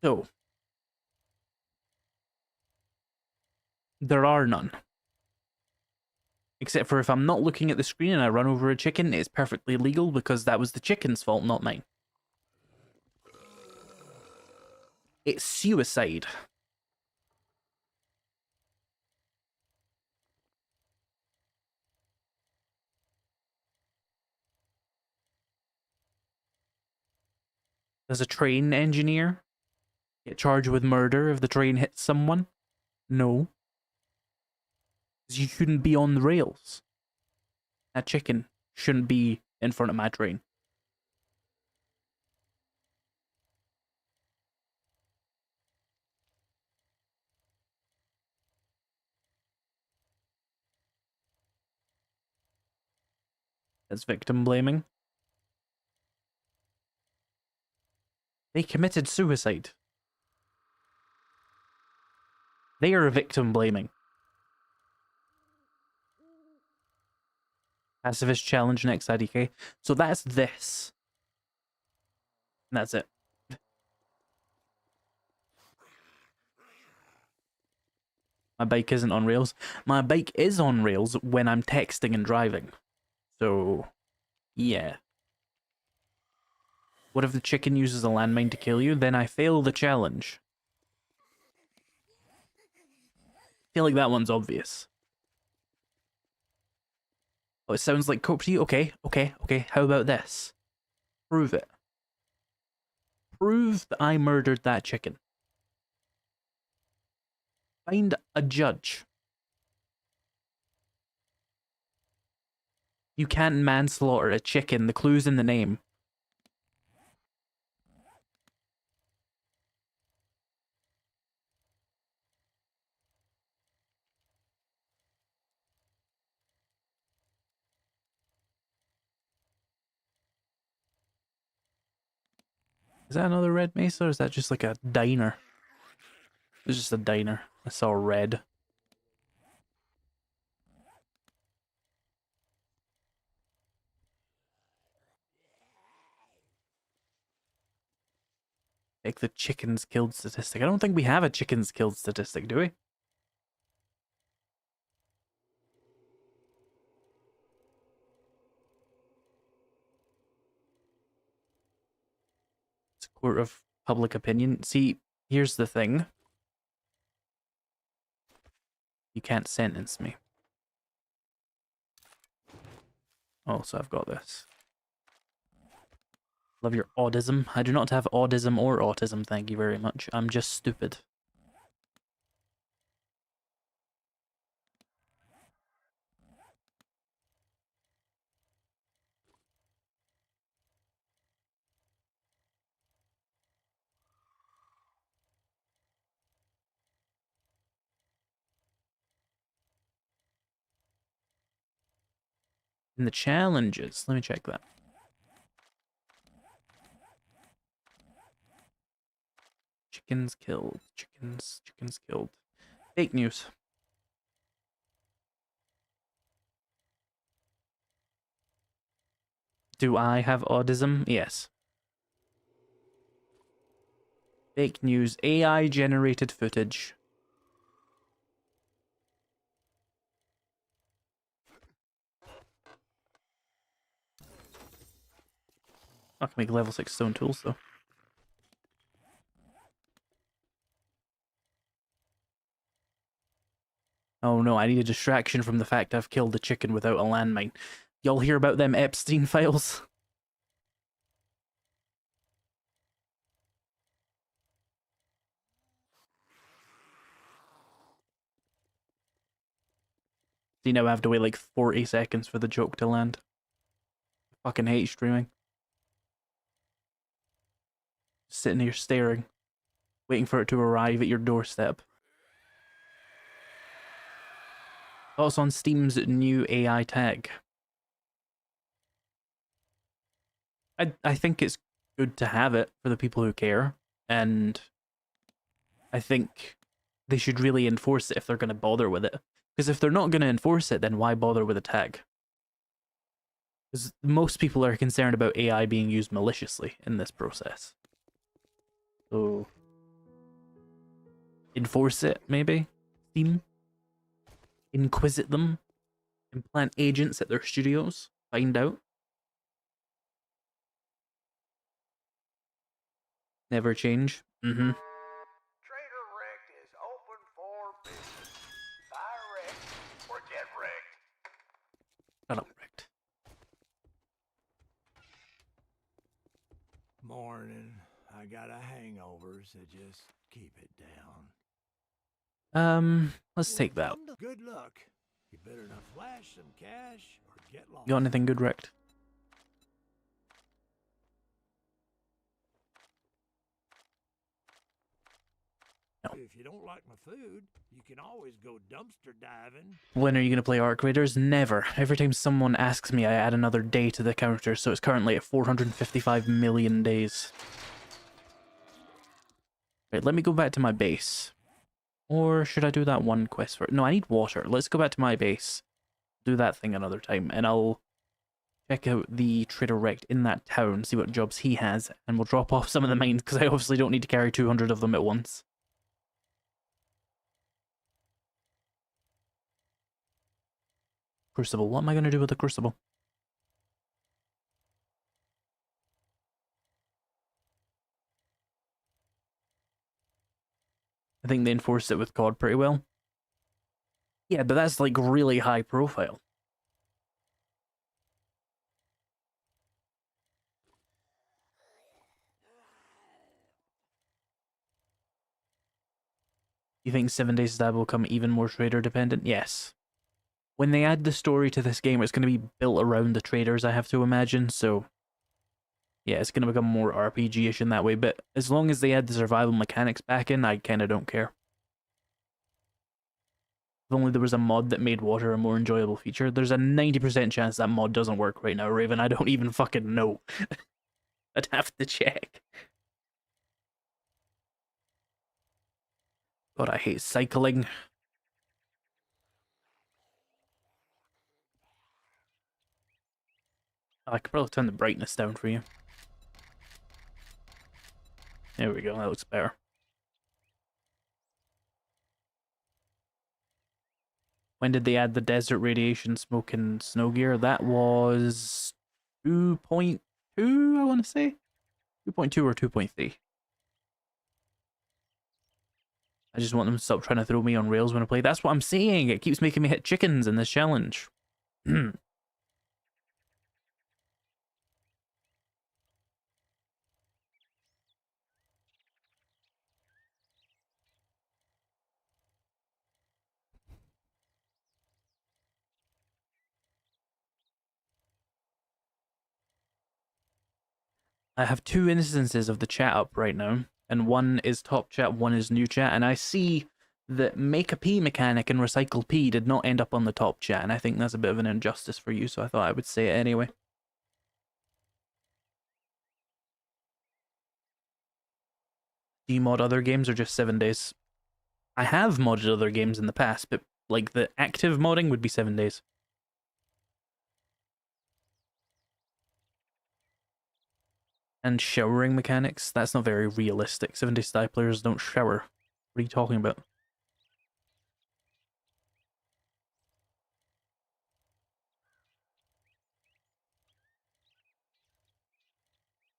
So, there are none. Except for if I'm not looking at the screen and I run over a chicken, it's perfectly legal because that was the chicken's fault, not mine. It's suicide. Does a train engineer get charged with murder if the train hits someone? No. You shouldn't be on the rails. That chicken shouldn't be in front of my train. That's victim blaming. They committed suicide. They are victim blaming. Pacifist challenge next IDK. So that's this. And that's it. My bike isn't on rails. My bike is on rails when I'm texting and driving. So, yeah. What if the chicken uses a landmine to kill you? Then I fail the challenge. I feel like that one's obvious. Oh, it sounds like cope to you? Okay. How about this? Prove it. Prove that I murdered that chicken. Find a judge. You can't manslaughter a chicken. The clue's in the name. Is that another red mesa, or is that just like a diner? It's just a diner. I saw red. Like the chickens killed statistic. I don't think we have a chickens killed statistic, do we? It's a court of public opinion. See, here's the thing. You can't sentence me. Oh, so I've got this. Love your autism. I do not have autism or autism, thank you very much. I'm just stupid. In the challenges, let me check that. Chickens killed. Chickens killed. Fake news. Do I have autism? Yes. Fake news. AI generated footage. I can make level 6 stone tools though. Oh no, I need a distraction from the fact I've killed the chicken without a landmine. Y'all hear about them Epstein files? See, now I have to wait like 40 seconds for the joke to land. I fucking hate streaming. Sitting here staring, waiting for it to arrive at your doorstep. Thoughts on Steam's new AI tag? I think it's good to have it for the people who care, and I think they should really enforce it if they're going to bother with it. Because if they're not going to enforce it, then why bother with a tag? Because most people are concerned about AI being used maliciously in this process. So, enforce it, maybe? Steam? Inquisit them? Implant agents at their studios? Find out? Never change? Mm-hmm. Trader Wrecked is open for business. Buy wrecked or get wrecked. Shut up, Rick. Morning. I got a hangover, so just keep it down. Let's take that. Good luck. You better not flash some cash or get lost. Got anything good wrecked? No. If you don't like my food, you can always go dumpster diving. When are you going to play Arc Raiders? Never. Every time someone asks me, I add another day to the counter, so it's currently at 455 million days. Right, let me go back to my base. Or should I do that one quest for it? No, I need water. Let's go back to my base. Do that thing another time, and I'll check out the Trader Wrecked in that town, see what jobs he has, and we'll drop off some of the mines, because I obviously don't need to carry 200 of them at once. Crucible. What am I going to do with the Crucible? I think they enforced it with COD pretty well. Yeah, but that's like really high profile. You think 7 Days to Die will become even more trader dependent? Yes. When they add the story to this game, it's going to be built around the traders, I have to imagine, so... yeah, it's going to become more RPG-ish in that way, but as long as they add the survival mechanics back in, I kind of don't care. If only there was a mod that made water a more enjoyable feature. There's a 90% chance that mod doesn't work right now, Raven. I don't even fucking know. I'd have to check. God, I hate cycling. I could probably turn the brightness down for you. There we go, that looks better. When did they add the desert radiation smoke in snow gear? That was 2.2, I want to say. 2.2 or 2.3. I just want them to stop trying to throw me on rails when I play. That's what I'm saying. It keeps making me hit chickens in this challenge. I have two instances of the chat up right now, and one is top chat, one is new chat, and I see that make a P mechanic and recycle P did not end up on the top chat, and I think that's a bit of an injustice for you, so I thought I would say it anyway. Do you mod other games or just 7 days? I have modded other games in the past, but like the active modding would be 7 days. And showering mechanics? That's not very realistic. 7-day style players don't shower. What are you talking about?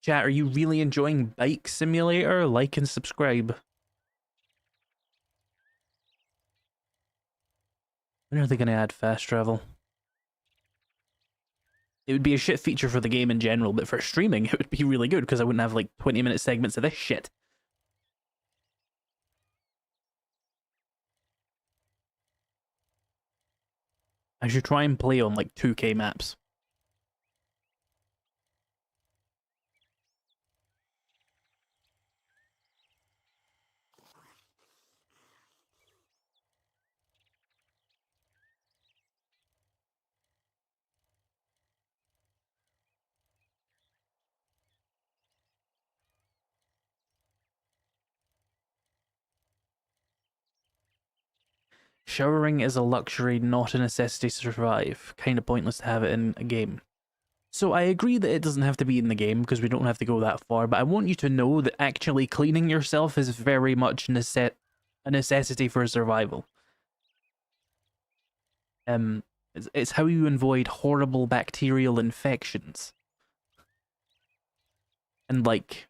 Chat, are you really enjoying Bike Simulator? Like and subscribe. When are they going to add fast travel? It would be a shit feature for the game in general, but for streaming it would be really good because I wouldn't have like 20-minute segments of this shit. I should try and play on like 2K maps. Showering is a luxury, not a necessity to survive. Kinda pointless to have it in a game. So I agree that it doesn't have to be in the game because we don't have to go that far, but I want you to know that actually cleaning yourself is very much a necessity for survival. It's how you avoid horrible bacterial infections. And like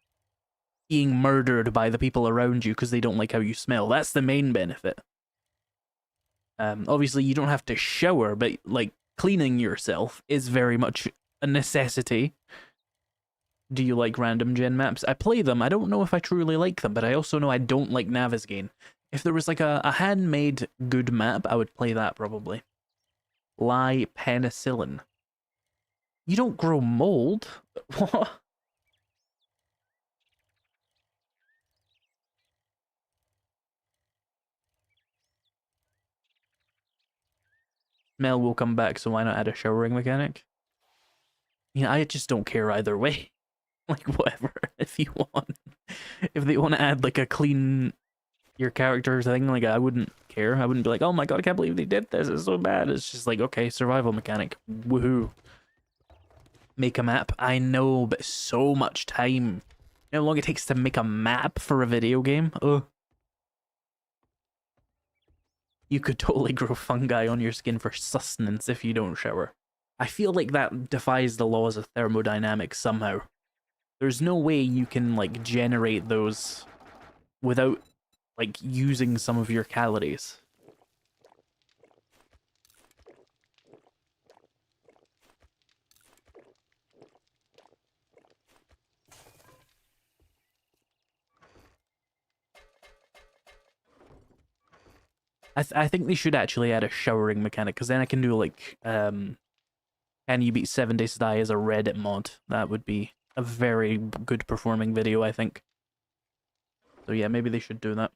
being murdered by the people around you because they don't like how you smell. That's the main benefit. Obviously, you don't have to shower, but like cleaning yourself is very much a necessity. Do you like random gen maps? I play them. I don't know if I truly like them, but I also know I don't like Navigaine. If there was like a handmade good map, I would play that probably. Lie penicillin. You don't grow mold? What? Smell will come back, so why not add a showering mechanic? Yeah, I just don't care either way. Like, whatever, if you want. If they want to add, like, a clean your character thing, like, I wouldn't care. I wouldn't be like, oh my god, I can't believe they did this, it's so bad. It's just like, okay, survival mechanic. Woohoo. Make a map. I know, but so much time. You know how long it takes to make a map for a video game? Ugh. You could totally grow fungi on your skin for sustenance if you don't shower. I feel like that defies the laws of thermodynamics somehow. There's no way you can, like, generate those without, like, using some of your calories. I think they should actually add a showering mechanic, because then I can do, like, can you beat 7 Days to Die as a Reddit mod? That would be a very good performing video, I think. So yeah, maybe they should do that.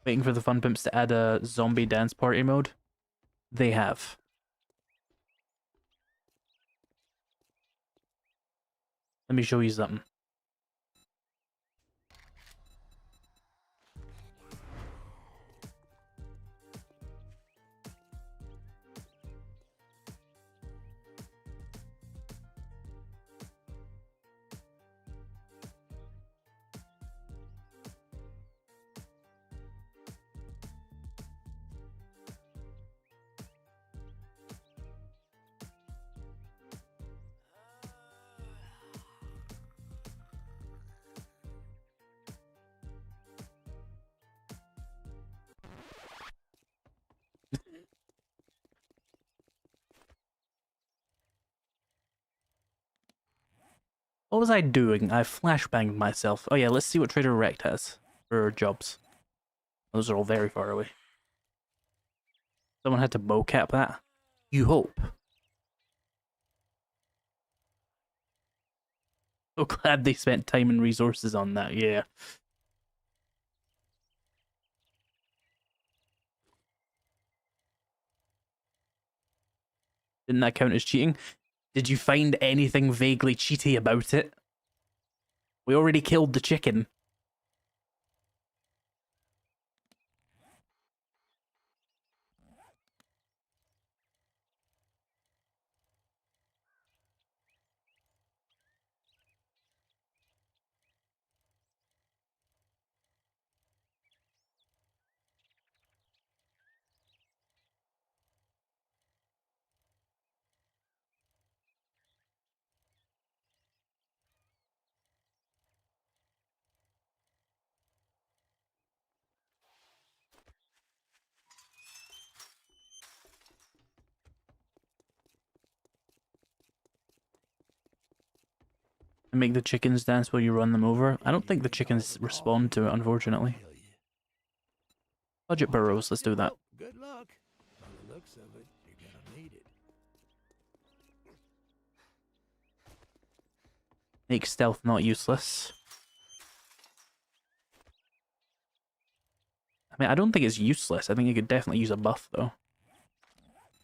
Waiting for the Fun Pimps to add a zombie dance party mode. They have. Let me show you something. What was I doing? I flashbanged myself. Oh yeah, let's see what Trader Rect has for jobs. Those are all very far away. Someone had to mocap that. You hope. So glad they spent time and resources on that, yeah. Didn't that count as cheating? Did you find anything vaguely cheaty about it? We already killed the chicken. And make the chickens dance while you run them over. I don't think the chickens respond to it, unfortunately. Budget burrows, let's do that. Good luck. By the looks of it, you're gonna need it. Make stealth not useless. I mean, I don't think it's useless. I think you could definitely use a buff, though.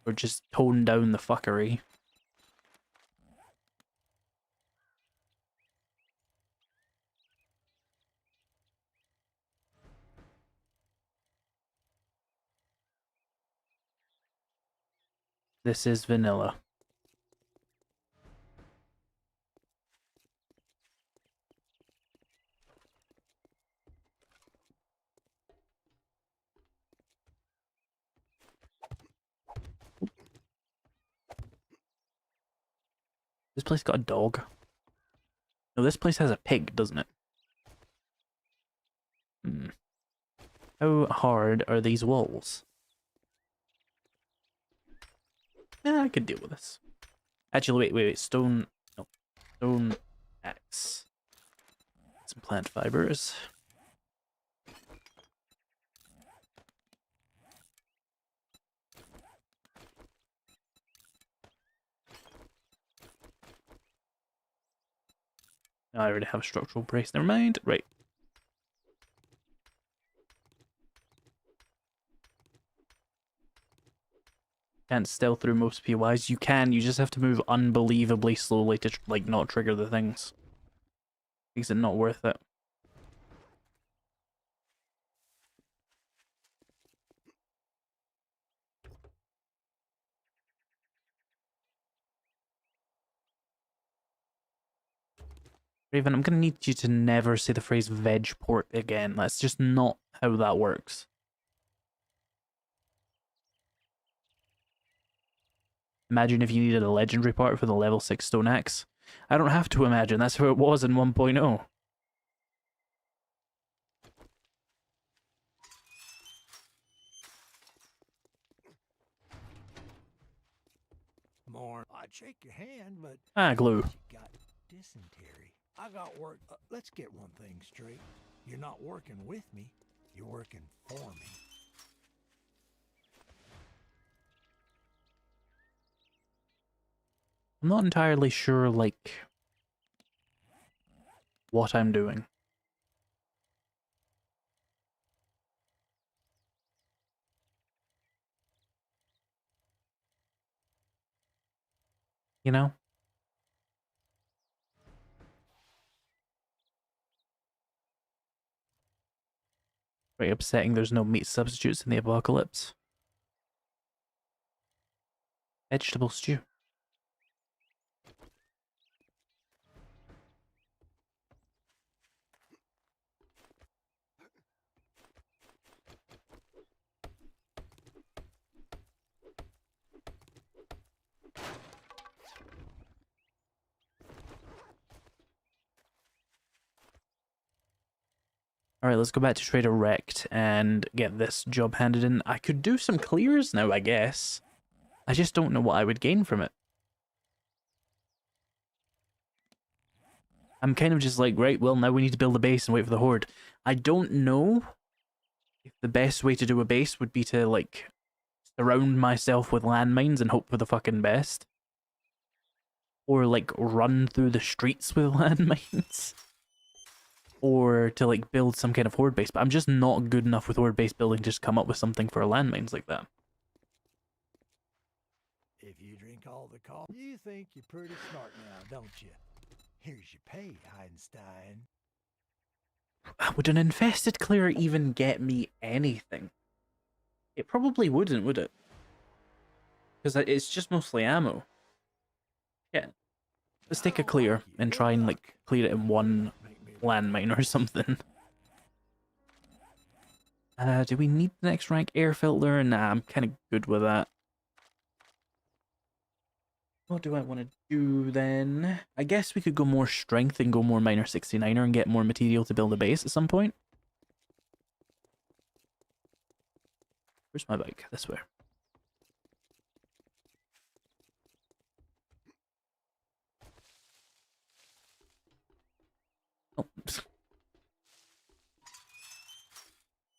Or just tone down the fuckery. This is vanilla. This place got a dog. No, this place has a pig, doesn't it? Hmm. How hard are these walls? Yeah, I could deal with this. Actually, wait. Stone... No. Stone axe. Some plant fibers. No, I already have a structural brace. Never mind. Right. Can't stealth through most POIs. You can, you just have to move unbelievably slowly to, like, not trigger the things. Makes it not worth it. Raven, I'm gonna need you to never say the phrase veg port again. That's just not how that works. Imagine if you needed a legendary part for the level 6 stone axe. I don't have to imagine, that's how it was in 1.0. More. I'd shake your hand, but Ah, glue. you got dysentery. I got work. Let's get one thing straight. You're not working with me. You're working for me. I'm not entirely sure, like, what I'm doing. You know? Very upsetting there's no meat substitutes in the apocalypse. Vegetable stew. Alright, let's go back to Trader Rect and get this job handed in. I could do some clears now, I guess. I just don't know what I would gain from it. I'm kind of just like, right, well, now we need to build a base and wait for the horde. I don't know if the best way to do a base would be to, like, surround myself with landmines and hope for the fucking best. Or, like, run through the streets with landmines. Or to, like, build some kind of horde base. But I'm just not good enough with horde base building to just come up with something for landmines like that. If you drink all the coffee, you think you're pretty smart now, don't you? Here's your pay, Einstein. Would an infested clear even get me anything? It probably wouldn't, would it? Because it's just mostly ammo. Yeah. Let's take a clear and try and, like, clear it in one landmine or something. Do we need the next rank air filter? Nah, I'm kind of good with that. What do I want to do then? I guess we could go more strength and go more minor 69er and get more material to build a base at some point. Where's my bike? This way. Oh.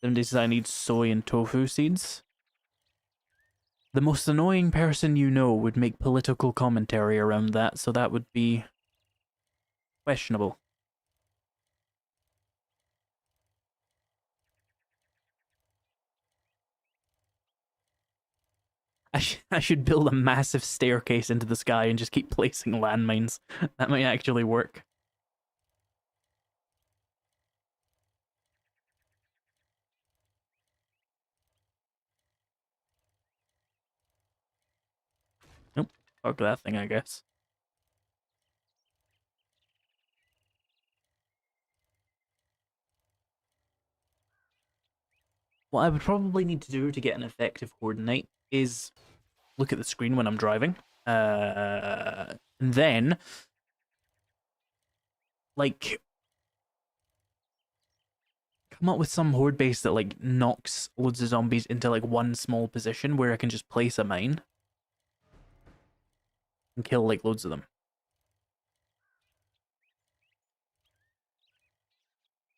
Somebody says I need soy and tofu seeds. The most annoying person you know would make political commentary around that, so that would be questionable. I should build a massive staircase into the sky and just keep placing landmines. That might actually work. Nope. Fuck that thing, I guess. What I would probably need to do to get an effective coordinate is look at the screen when I'm driving. And then, like, come up with some horde base that, like, knocks loads of zombies into, like, one small position where I can just place a mine and kill, like, loads of them.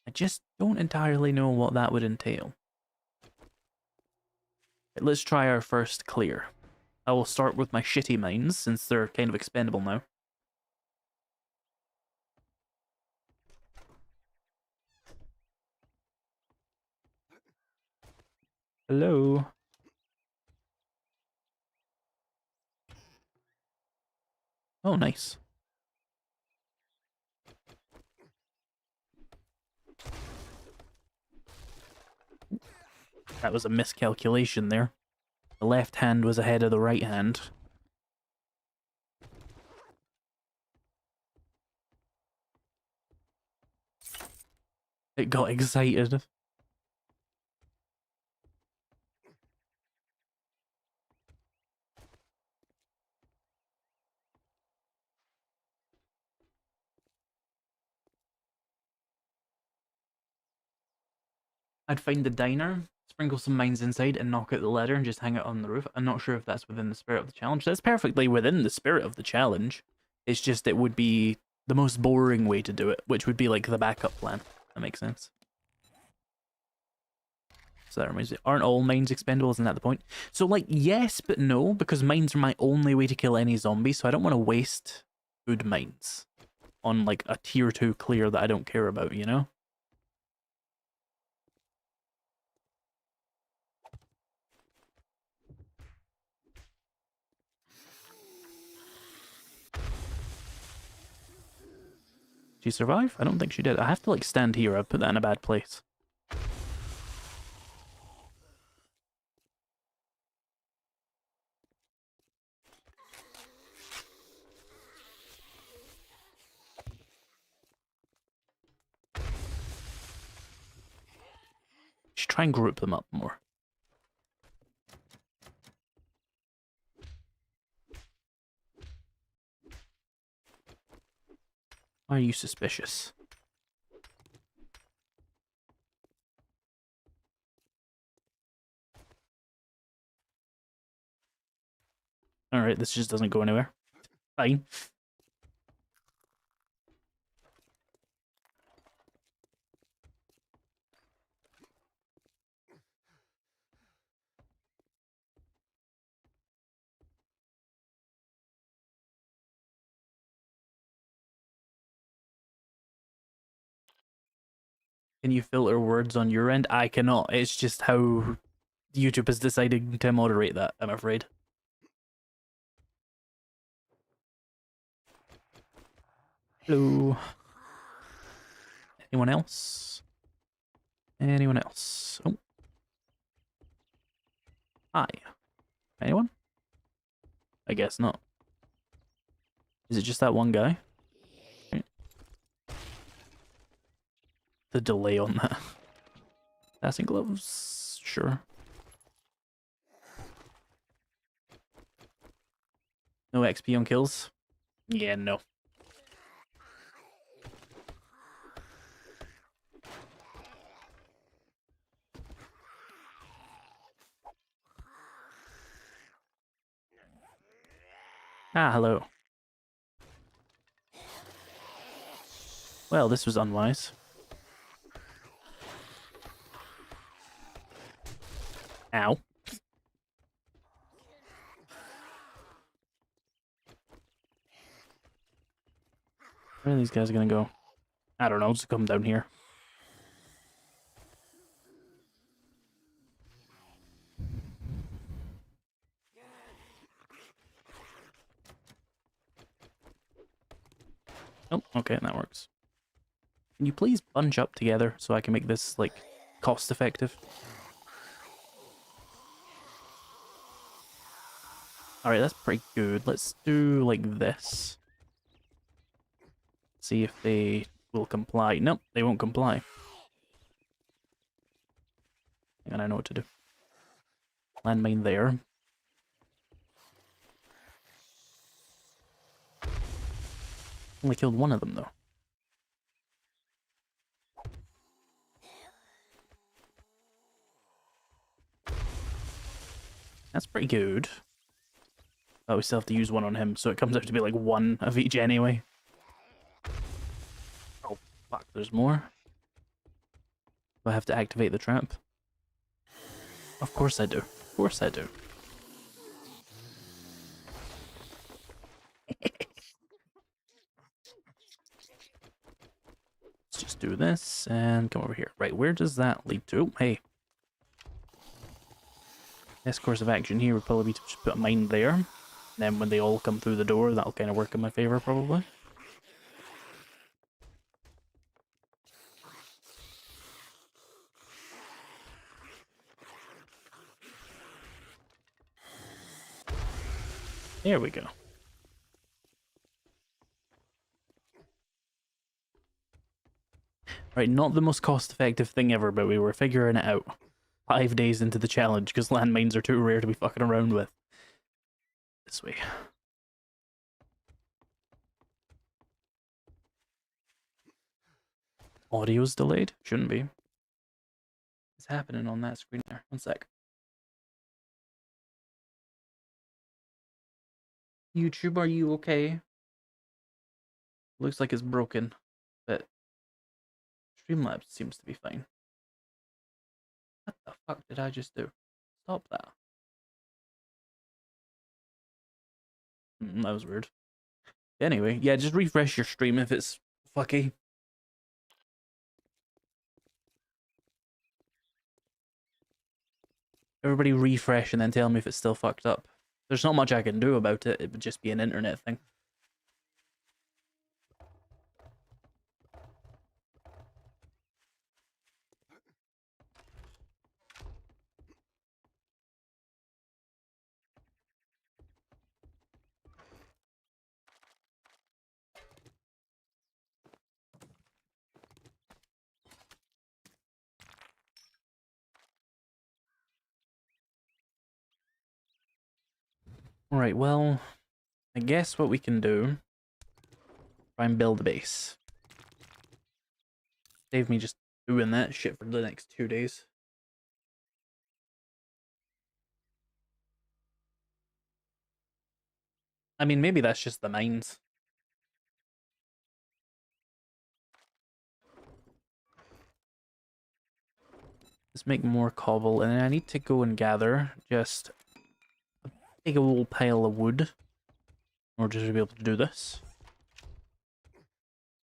I just don't entirely know what that would entail. Let's try our first clear. I will start with my shitty mines, since they're kind of expendable now. Hello? Oh, nice. That was a miscalculation there. The left hand was ahead of the right hand. It got excited. I'd find the diner, sprinkle some mines inside, and knock out the ladder and just hang it on the roof. I'm not sure if that's within the spirit of the challenge. That's perfectly within the spirit of the challenge. It's just it would be the most boring way to do it, which would be like the backup plan. That makes sense. So that reminds me, aren't all mines expendable? Isn't that the point? So, like, yes, but no, because mines are my only way to kill any zombies, so I don't want to waste good mines on, like, a tier 2 clear that I don't care about, you know? She survive? I don't think she did. I have to, like, stand here. I've put that in a bad place. Just try and group them up more. Why are you suspicious? Alright, this just doesn't go anywhere. Fine. Can you filter words on your end? I cannot. It's just how YouTube has decided to moderate that, I'm afraid. Hello. Anyone else? Anyone else? Oh. Hi. Anyone? I guess not. Is it just that one guy? Right. The delay on that. Passing gloves? Sure. No XP on kills? Yeah, no. Ah, hello. Well, this was unwise. Ow. Where are these guys gonna go? I don't know, just come down here. Oh, okay, that works. Can you please bunch up together so I can make this, like, cost effective? Alright, that's pretty good. Let's do, like, this. See if they will comply. Nope, they won't comply. And I know what to do. Landmine there. Only killed one of them, though. That's pretty good. But we still have to use one on him, so it comes out to be like one of each anyway. Oh, fuck, there's more. Do I have to activate the trap? Of course I do. Of course I do. Let's just do this and come over here. Right, where does that lead to? Hey. Best course of action here would probably be to just put a mine there. And then when they all come through the door, that'll kind of work in my favor, probably. There we go. Right, not the most cost-effective thing ever, but we were figuring it out. 5 days into the challenge, because landmines are too rare to be fucking around with. This way. Audio's delayed? Shouldn't be. What's happening on that screen there? One sec. YouTube, are you okay? Looks like it's broken, but Streamlabs seems to be fine. What the fuck did I just do? Stop that. That was weird. Anyway, yeah, just refresh your stream if it's fucky. Everybody refresh and then tell me if it's still fucked up. There's not much I can do about it. It would just be an internet thing. Alright, well, I guess what we can do, try and build a base. Save me just doing that shit for the next 2 days. I mean, maybe that's just the mines. Let's make more cobble, and then I need to go and gather just a big old pile of wood in order to be able to do this.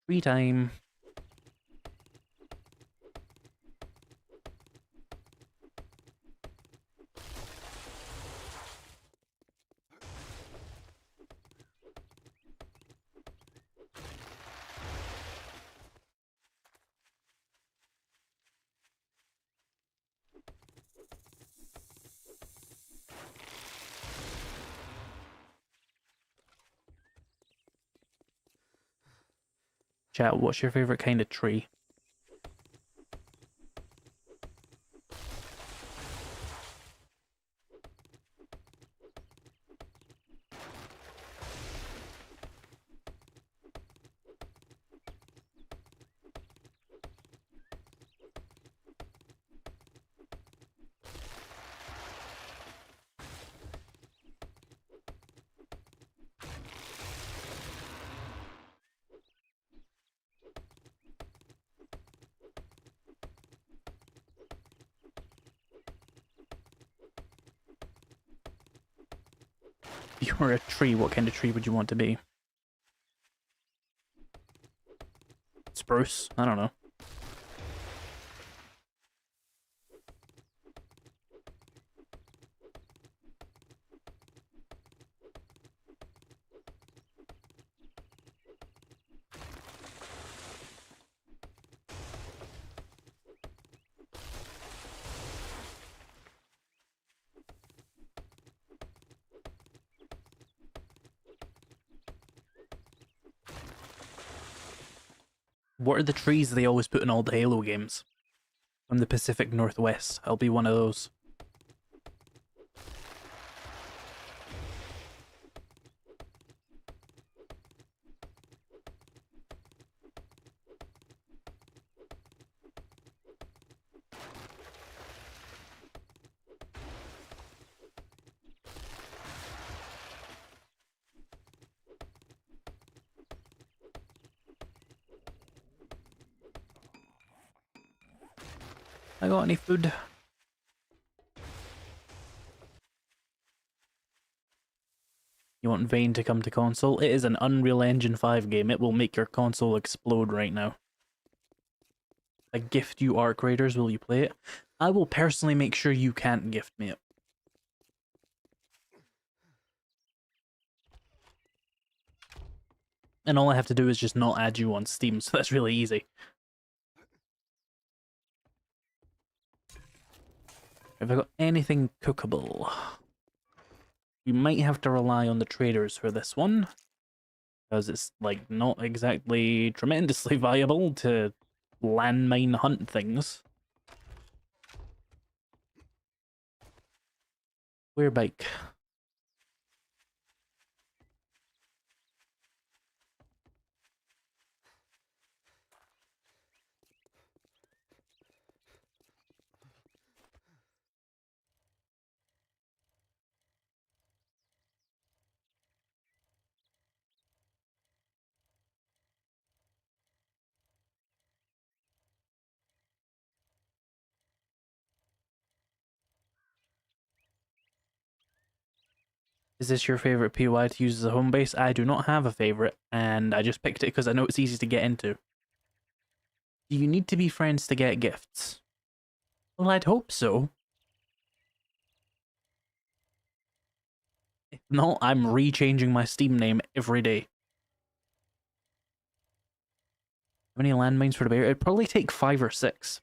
Free time. Chat, what's your favorite kind of tree? If you were a tree, what kind of tree would you want to be? Spruce? I don't know. What are the trees they always put in all the Halo games? From the Pacific Northwest. I'll be one of those. I got any food? You want Vayne to come to console? It is an Unreal Engine 5 game. It will make your console explode right now. I gift you Arc Raiders. Will you play it? I will personally make sure you can't gift me it. And all I have to do is just not add you on Steam, so that's really easy. Have I got anything cookable? We might have to rely on the traders for this one, because it's, like, not exactly tremendously viable to landmine hunt things. Where bike? Is this your favorite POI to use as a home base? I do not have a favorite, and I just picked it because I know it's easy to get into. Do you need to be friends to get gifts? Well, I'd hope so. If not, I'm rechanging my Steam name every day. How many landmines for the bear? It'd probably take 5 or 6.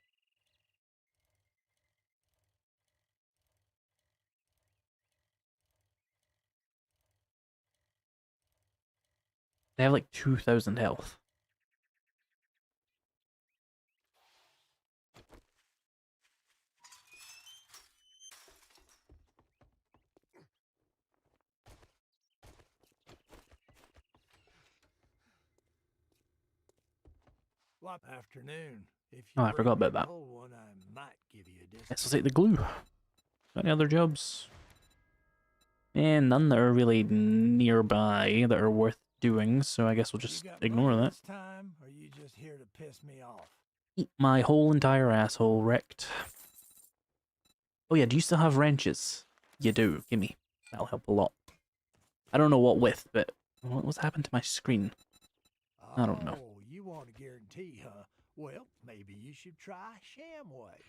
They have like 2,000 health. Well, afternoon. If Oh, you I forgot about bring me that. an old one, I might give you a discount. Guess I'll take the glue. Got any other jobs? And none that are really nearby that are worth doing, so I guess we'll just You got ignore money that. this time, or you just here to piss me off? Eat my whole entire asshole wrecked. Oh yeah, do you still have wrenches? You do. Gimme. That'll help a lot. I don't know what with, but what's happened to my screen? I don't know. Oh, you want a guarantee, huh? Well, maybe you should try Shamway.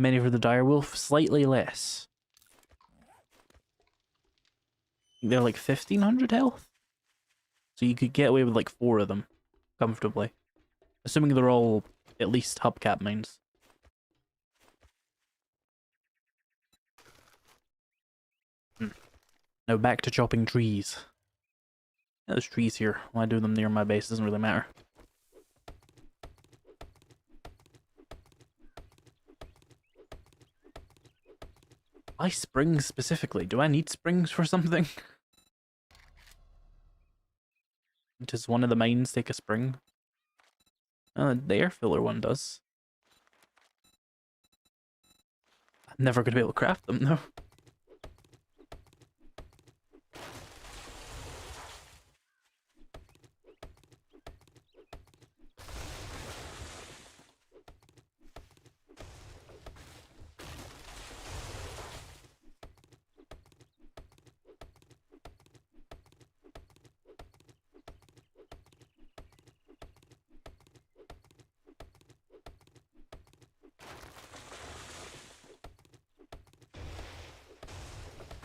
Many for the direwolf, slightly less. They're like 1,500 health? So you could get away with like 4 of them comfortably. Assuming they're all at least hubcap mines. Now back to chopping trees. Yeah, there's trees here. Why do them near my base doesn't really matter. Why springs specifically? Do I need springs for something? Does one of the mines take a spring? The air filler one does. I'm never going to be able to craft them, though.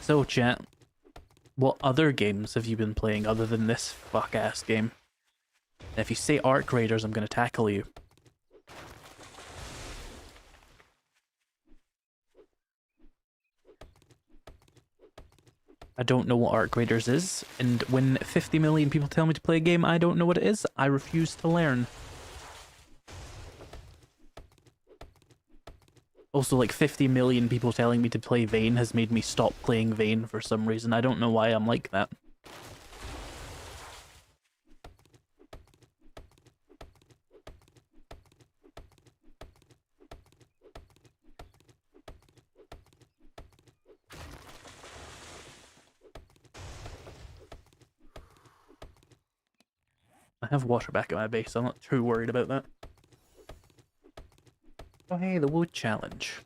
So, chat, what other games have you been playing other than this fuck-ass game? And if you say Arc Raiders, I'm going to tackle you. I don't know what Arc Raiders is, and when 50 million people tell me to play a game I don't know what it is, I refuse to learn. Also, like 50 million people telling me to play Vayne has made me stop playing Vayne for some reason. I don't know why I'm like that. I have water back at my base, so I'm not too worried about that. Oh hey, the wood challenge.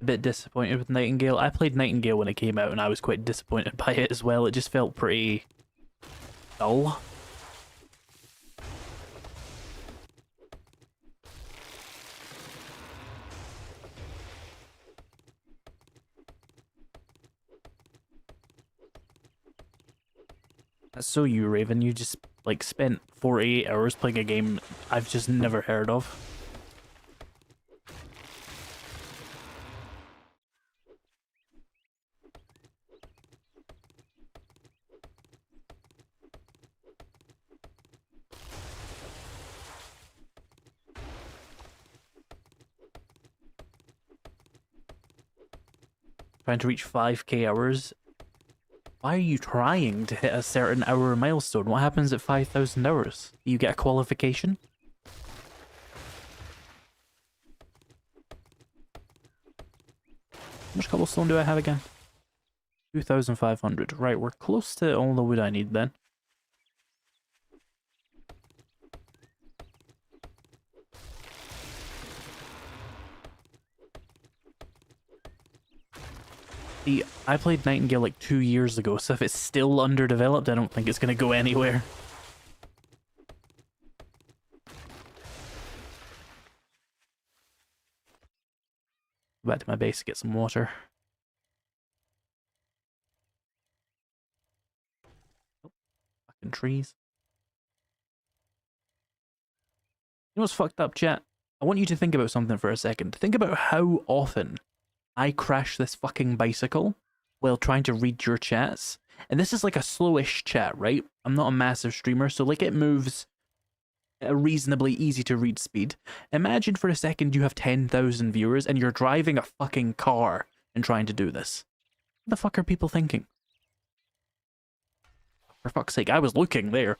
A bit disappointed with Nightingale. I played Nightingale when it came out and I was quite disappointed by it as well. It just felt pretty dull. That's so you, Raven. You just, like, spent 48 hours playing a game I've just never heard of. Trying to reach 5k hours. Why are you trying to hit a certain hour milestone? What happens at 5,000 hours? Do you get a qualification? How much cobblestone do I have again? 2,500. Right, we're close to all the wood I need then. See, I played Nightingale like 2 years ago, so if it's still underdeveloped, I don't think it's going to go anywhere. Go back to my base to get some water. Oh, fucking trees. You know what's fucked up, chat? I want you to think about something for a second. Think about how often I crash this fucking bicycle while trying to read your chats. And this is like a slowish chat, right? I'm not a massive streamer, so like it moves at a reasonably easy to read speed. Imagine for a second you have 10,000 viewers and you're driving a fucking car and trying to do this. What the fuck are people thinking? For fuck's sake, I was looking there.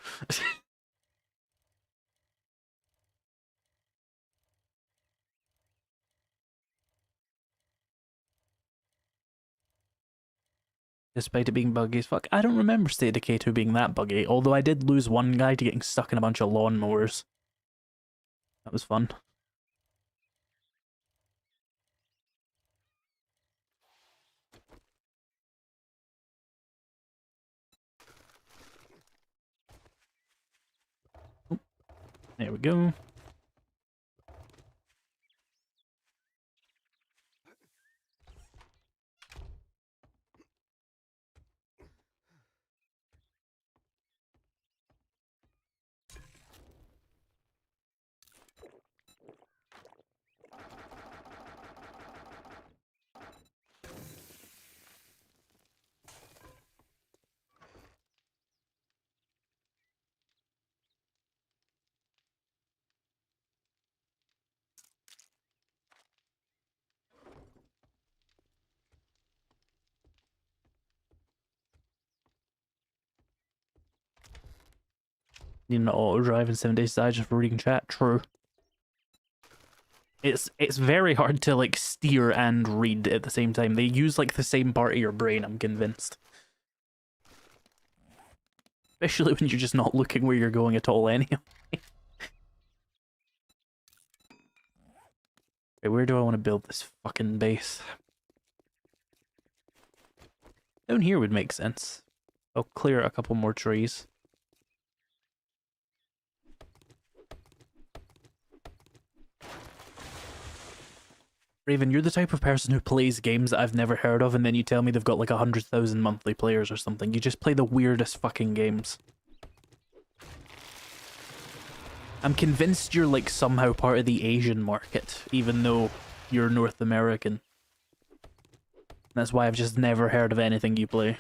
Despite it being buggy as fuck. I don't remember State of Decay 2 being that buggy, although I did lose one guy to getting stuck in a bunch of lawnmowers. That was fun. Oh, There we go. Need an auto drive in 7 days just for reading chat. True. It's very hard to like steer and read at the same time. They use like the same part of your brain, I'm convinced. Especially when you're just not looking where you're going at all anyway. Okay, where do I want to build this fucking base? Down here would make sense. I'll clear a couple more trees. Raven, you're the type of person who plays games that I've never heard of and then you tell me they've got like 100,000 monthly players or something. You just play the weirdest fucking games. I'm convinced you're like somehow part of the Asian market, even though you're North American. That's why I've just never heard of anything you play.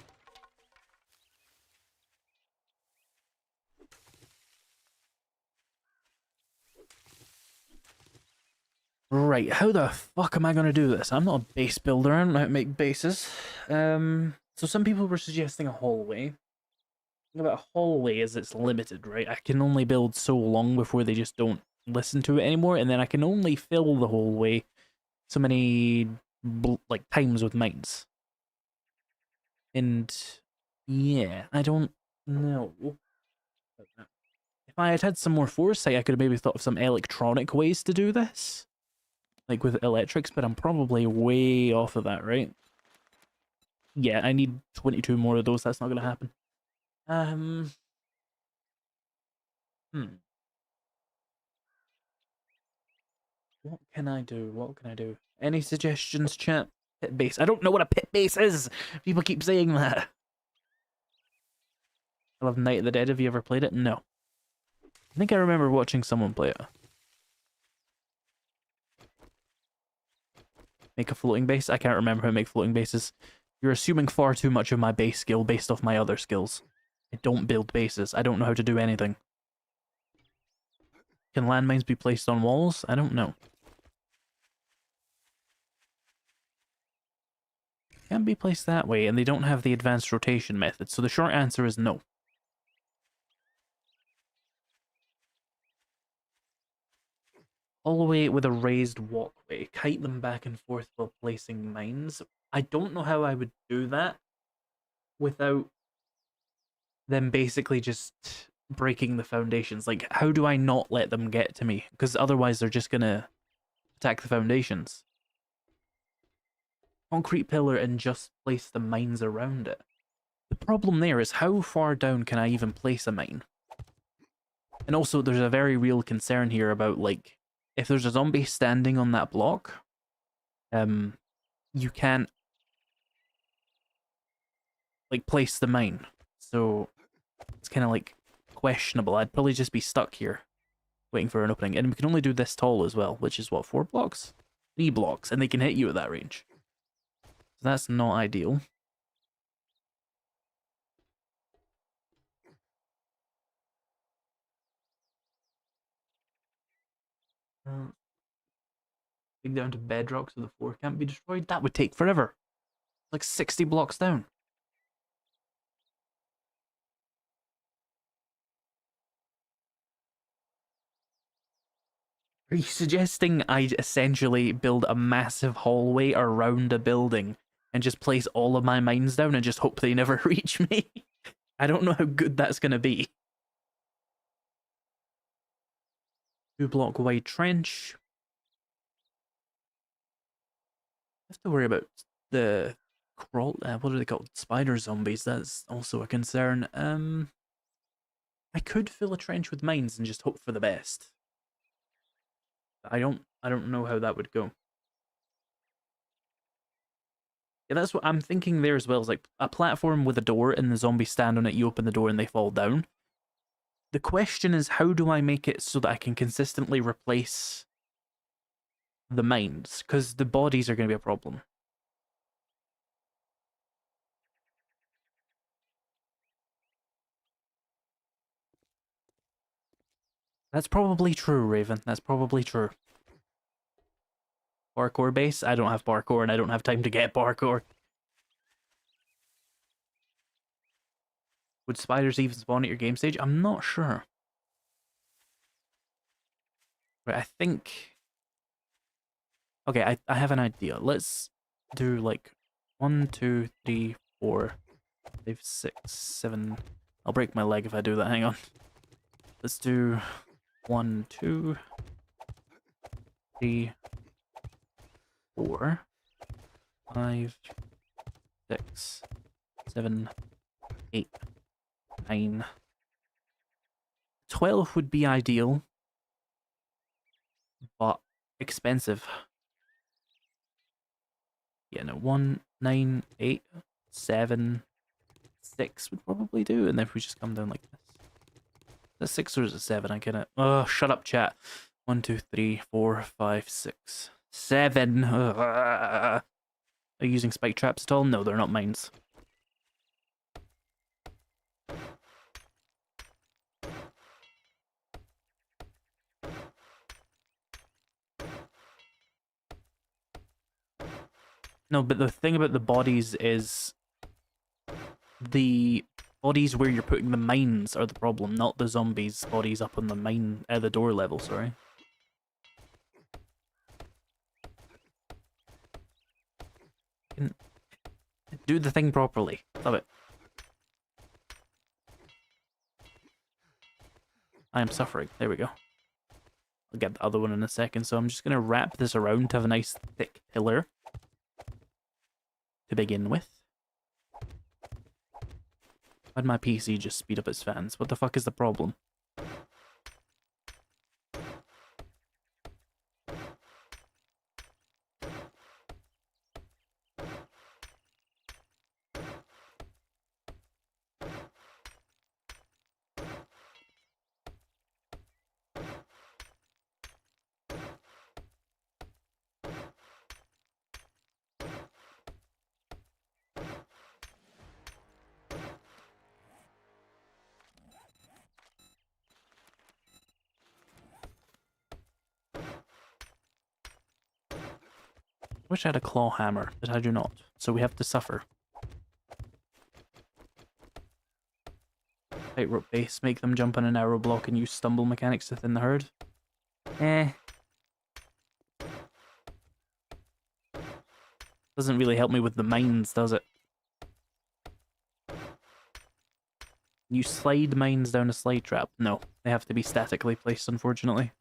Right, how the fuck am I gonna do this? I'm not a base builder, I don't know how to make bases. So some people were suggesting a hallway. The thing about a hallway is it's limited, right? I can only build so long before they just don't listen to it anymore, and then I can only fill the hallway so many like times with mines. And yeah, I don't know. If I had had some more foresight, I could have maybe thought of some electronic ways to do this. Like with electrics, but I'm probably way off of that, right? Yeah, I need 22 more of those. That's not going to happen. What can I do? What can I do? Any suggestions, chat? Pit base. I don't know what a pit base is. People keep saying that. I love Night of the Dead. Have you ever played it? No. I think I remember watching someone play it. Make a floating base? I can't remember how to make floating bases. You're assuming far too much of my base skill based off my other skills. I don't build bases. I don't know how to do anything. Can landmines be placed on walls? I don't know. Can be placed that way, and they don't have the advanced rotation method, so the short answer is no. Hallway with a raised walkway. Kite them back and forth while placing mines. I don't know how I would do that without them basically just breaking the foundations. Like, how do I not let them get to me? Because otherwise they're just gonna attack the foundations. Concrete pillar and just place the mines around it. The problem there is how far down can I even place a mine? And also there's a very real concern here about, like, if there's a zombie standing on that block, you can't like place the mine. So it's kind of like questionable. I'd probably just be stuck here waiting for an opening. And we can only do this tall as well, which is what, 4 blocks? 3 blocks, and they can hit you at that range. So that's not ideal. Dig down to bedrock so the floor can't be destroyed. That would take forever. Like 60 blocks down. Are you suggesting I essentially build a massive hallway around a building and just place all of my mines down and just hope they never reach me? I don't know how good that's going to be. 2-block wide trench. I have to worry about the crawl. What are they called? Spider zombies. That's also a concern. I could fill a trench with mines and just hope for the best. I don't know how that would go. Yeah, that's what I'm thinking there as well. Is like a platform with a door and the zombies stand on it, you open the door and they fall down. The question is, how do I make it so that I can consistently replace the mines? Because the bodies are going to be a problem. That's probably true, Raven. That's probably true. Parkour base? I don't have parkour and I don't have time to get parkour. Would spiders even spawn at your game stage? I'm not sure. Right, I think... Okay, I have an idea. Let's do like 1, 2, 3, 4, 5, 6, 7. I'll break my leg if I do that. Hang on. Let's do 1, 2, 3, 4, 5, 6, 7, 8, 9. 12 would be ideal, but expensive. Yeah, no, 1, 9, 8, 7, 6 would probably do, and then if we just come down like this. Is it 6 or is it 7? I get it. Oh, shut up, chat. 1, 2, 3, 4, 5, 6, 7. Are you using spike traps at all? No, they're not mines. No, but the thing about the bodies is the bodies where you're putting the mines are the problem, not the zombies' bodies up on the mine the door level, sorry. Do the thing properly. Love it. I am suffering. There we go. I'll get the other one in a second, so I'm just going to wrap this around to have a nice thick pillar to begin with. Why'd my PC just speed up its fans? What the fuck is the problem? Wish I had a claw hammer, but I do not, so we have to suffer. Tightrope base, make them jump on an arrow block and use stumble mechanics to thin the herd. Doesn't really help me with the mines, does it? You slide mines down a slide trap? No, they have to be statically placed, unfortunately.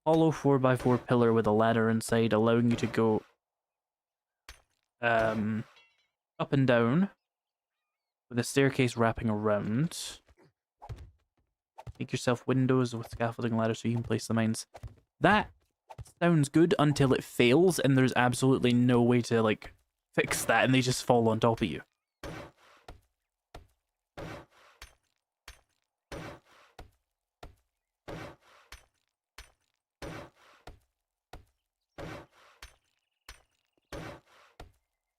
Hollow 4x4 pillar with a ladder inside, allowing you to go up and down with a staircase wrapping around. Make yourself windows with scaffolding ladder so you can place the mines. That sounds good until it fails and there's absolutely no way to like fix that and they just fall on top of you.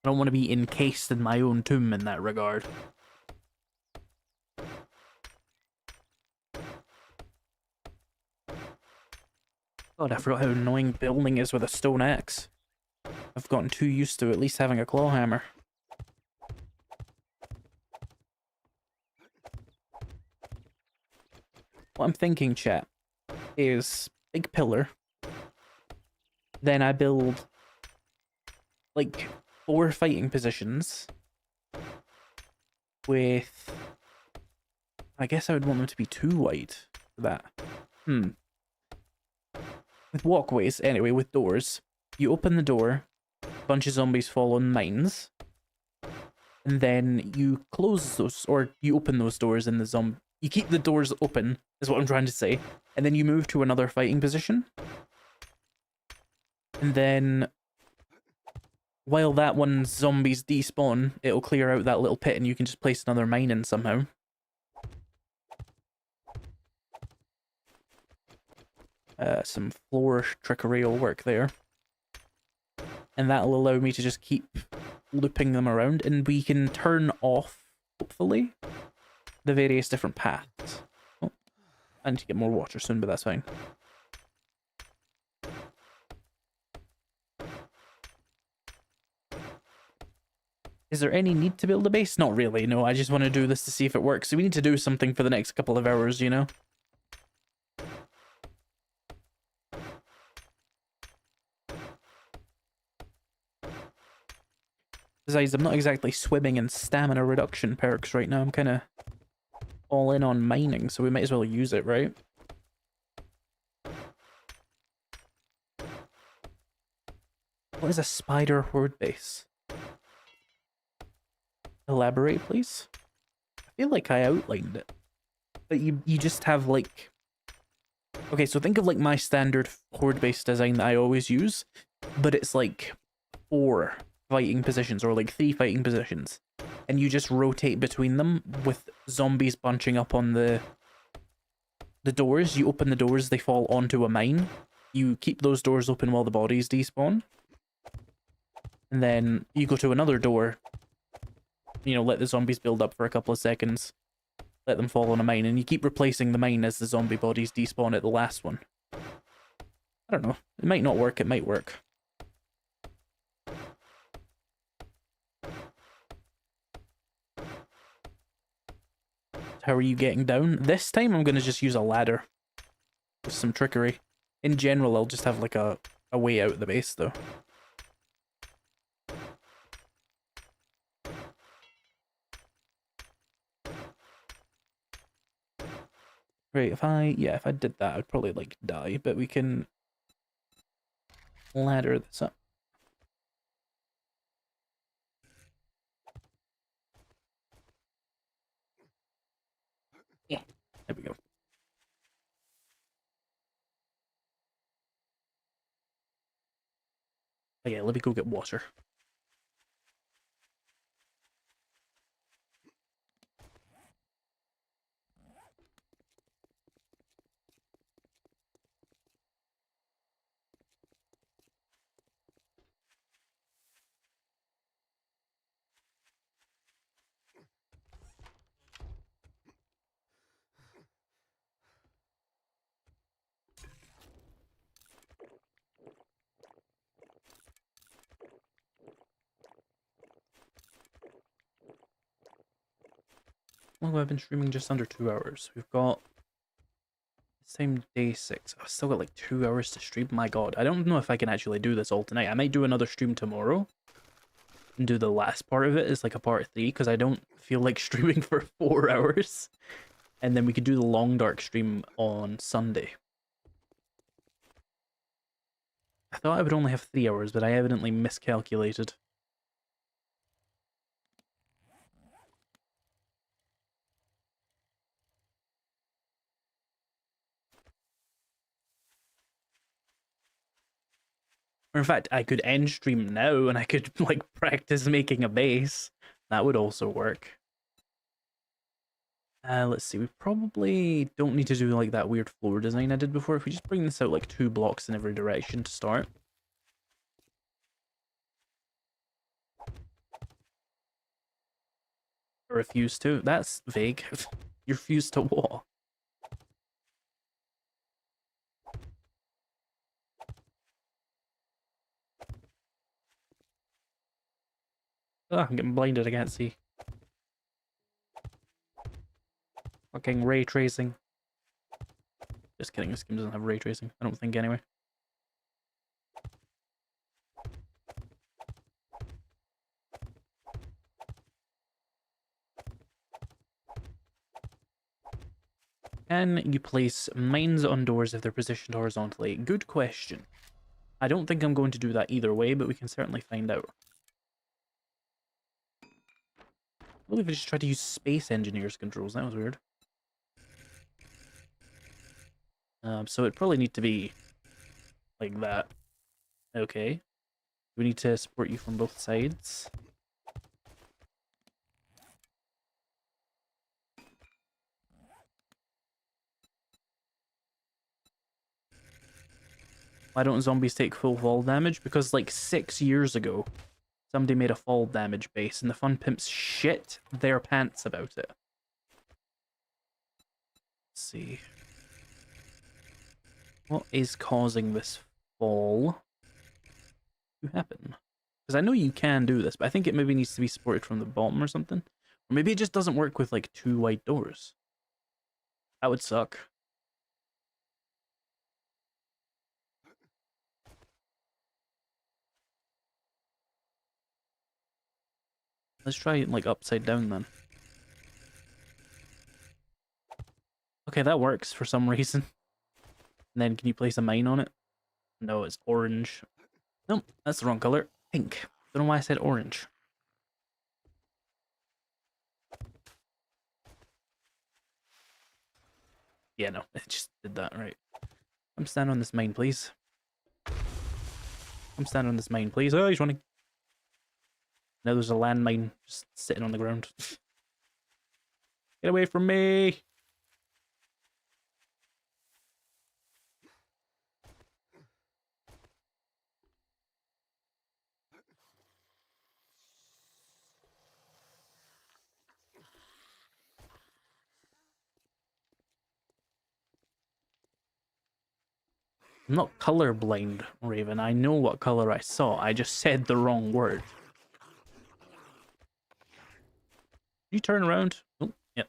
I don't want to be encased in my own tomb in that regard. God, I forgot how annoying building is with a stone axe. I've gotten too used to at least having a claw hammer. What I'm thinking, chat, is big pillar. Then I build like 4 fighting positions with... I guess I would want them to be too wide for that. With walkways, anyway, with doors. You open the door, bunch of zombies fall on mines, and then you close those, or you open those doors in the you keep the doors open, is what I'm trying to say, and then you move to another fighting position. And then, while that one's zombies despawn, it'll clear out that little pit and you can just place another mine in somehow. Some floor trickery will work there. And that'll allow me to just keep looping them around, and we can turn off, hopefully, the various different paths. Oh, I need to get more water soon, but that's fine. Is there any need to build a base? Not really, no. I just want to do this to see if it works. So we need to do something for the next couple of hours, you know? Besides, I'm not exactly swimming in stamina reduction perks right now. I'm kind of all in on mining, so we might as well use it, right? What is a spider horde base? Elaborate, please. I feel like I outlined it. But you just have, like... Okay, so think of, like, my standard horde-based design that I always use, but it's, like, 4 fighting positions, or, like, 3 fighting positions. And you just rotate between them with zombies bunching up on the doors. You open the doors, they fall onto a mine. You keep those doors open while the bodies despawn. And then you go to another door, you know, let the zombies build up for a couple of seconds, let them fall on a mine, and you keep replacing the mine as the zombie bodies despawn at the last one. I don't know. It might not work, it might work. How are you getting down? This time I'm going to just use a ladder with some trickery. In general, I'll just have like a way out of the base though. Right, if I did that, I'd probably, like, die, but we can ladder this up. Yeah, there we go. Okay, let me go get water. Well, I've been streaming just under 2 hours. We've got same day 6. I've still got like 2 hours to stream. My god, I don't know if I can actually do this all tonight. I might do another stream tomorrow and do the last part of it as like a part 3, because I don't feel like streaming for 4 hours. And then we could do the long dark stream on Sunday. I thought I would only have 3 hours, but I evidently miscalculated. Or in fact, I could end stream now and I could, like, practice making a base. That would also work. Let's see, we probably don't need to do, like, that weird floor design I did before. If we just bring this out, like, 2 blocks in every direction to start. I refuse to? That's vague. You refuse to what? Oh, I'm getting blinded, I can't see. Fucking ray tracing. Just kidding, this game doesn't have ray tracing. I don't think, anyway. Can you place mines on doors if they're positioned horizontally? Good question. I don't think I'm going to do that either way, but we can certainly find out. What if I just tried to use Space Engineer's controls? That was weird. So it'd probably need to be like that. Okay. We need to support you from both sides. Why don't zombies take full fall damage? Because like 6 years ago, somebody made a fall damage base and the fun pimps shit their pants about it. Let's see. What is causing this fall to happen? Because I know you can do this, but I think it maybe needs to be supported from the bottom or something. Or maybe it just doesn't work with like 2 wide doors. That would suck. Let's try it like upside down then. Okay, that works for some reason. And then can you place a mine on it? No, it's orange. Nope, that's the wrong color. Pink. Don't know why I said orange. Yeah, no, it just did that, right. Come stand on this mine, please. Come stand on this mine, please. Oh, he's running. Now there's a landmine just sitting on the ground. Get away from me! I'm not colorblind, Raven. I know what color I saw. I just said the wrong word. You turn around. Oh, yep.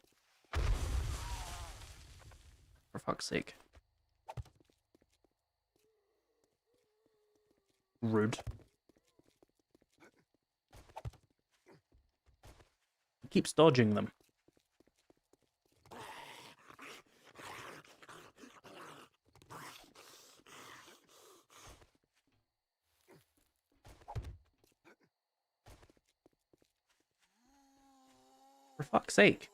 For fuck's sake. Rude. He keeps dodging them. For fuck's sake.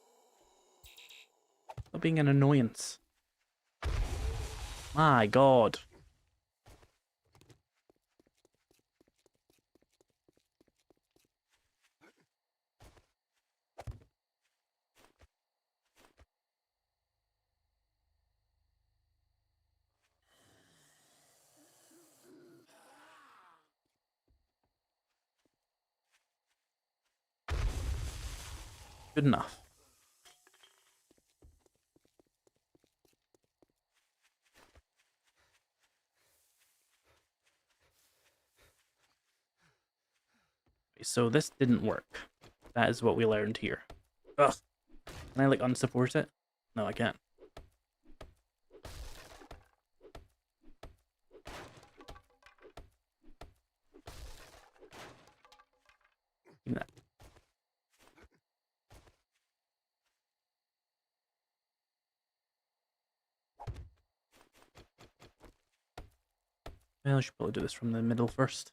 Stop being an annoyance. My god. Good enough. So this didn't work. That is what we learned here. Ugh. Can I like unsupport it? No, I can't. Give me that. Well, I should probably do this from the middle first.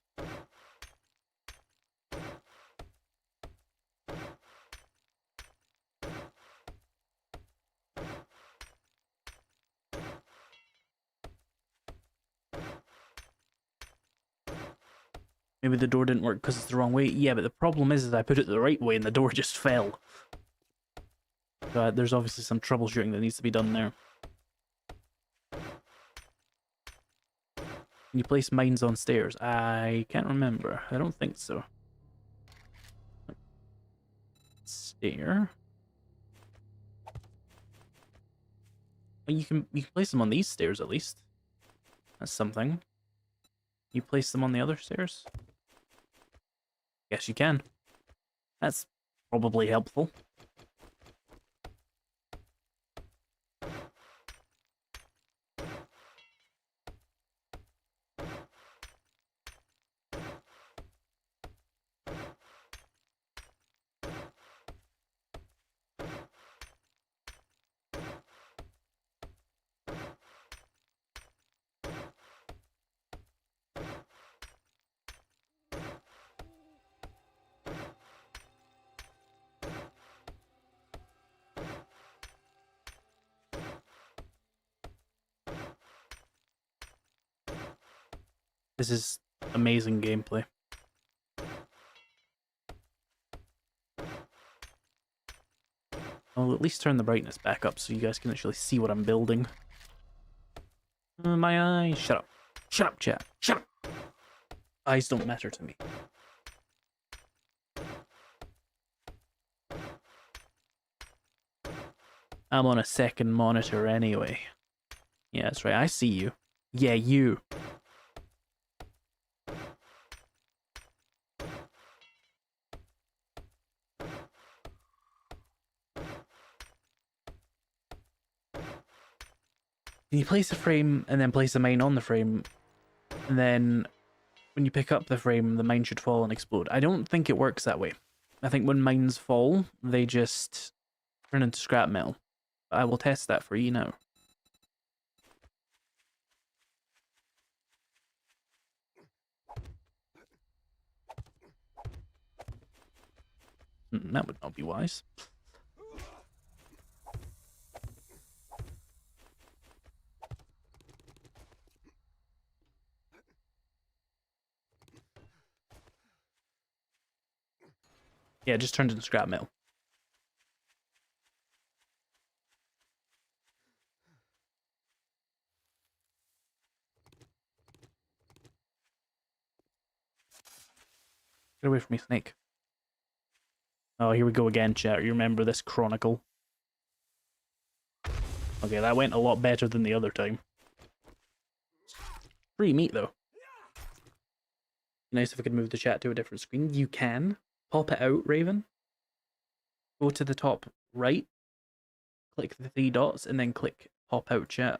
Maybe the door didn't work because it's the wrong way. Yeah, but the problem is I put it the right way and the door just fell. There's obviously some troubleshooting that needs to be done there. Can you place mines on stairs? I can't remember. I don't think so. Stair. Well, you can place them on these stairs at least. That's something. You place them on the other stairs? Yes, you can. That's probably helpful. This is amazing gameplay. I'll at least turn the brightness back up so you guys can actually see what I'm building. My eyes. Shut up. Shut up, chat. Shut up. Eyes don't matter to me. I'm on a second monitor anyway. Yeah, that's right. I see you. Yeah, you. You place a frame and then place a mine on the frame, and then when you pick up the frame, the mine should fall and explode. I don't think it works that way. I think when mines fall, they just turn into scrap metal. I will test that for you now. That would not be wise. Yeah, it just turned into scrap metal. Get away from me, snake. Oh, here we go again, chat. You remember this chronicle? Okay, that went a lot better than the other time. Free meat, though. Nice if I could move the chat to a different screen. You can. Pop it out, Raven. Go to the top right. Click the 3 dots, and then click pop out chat.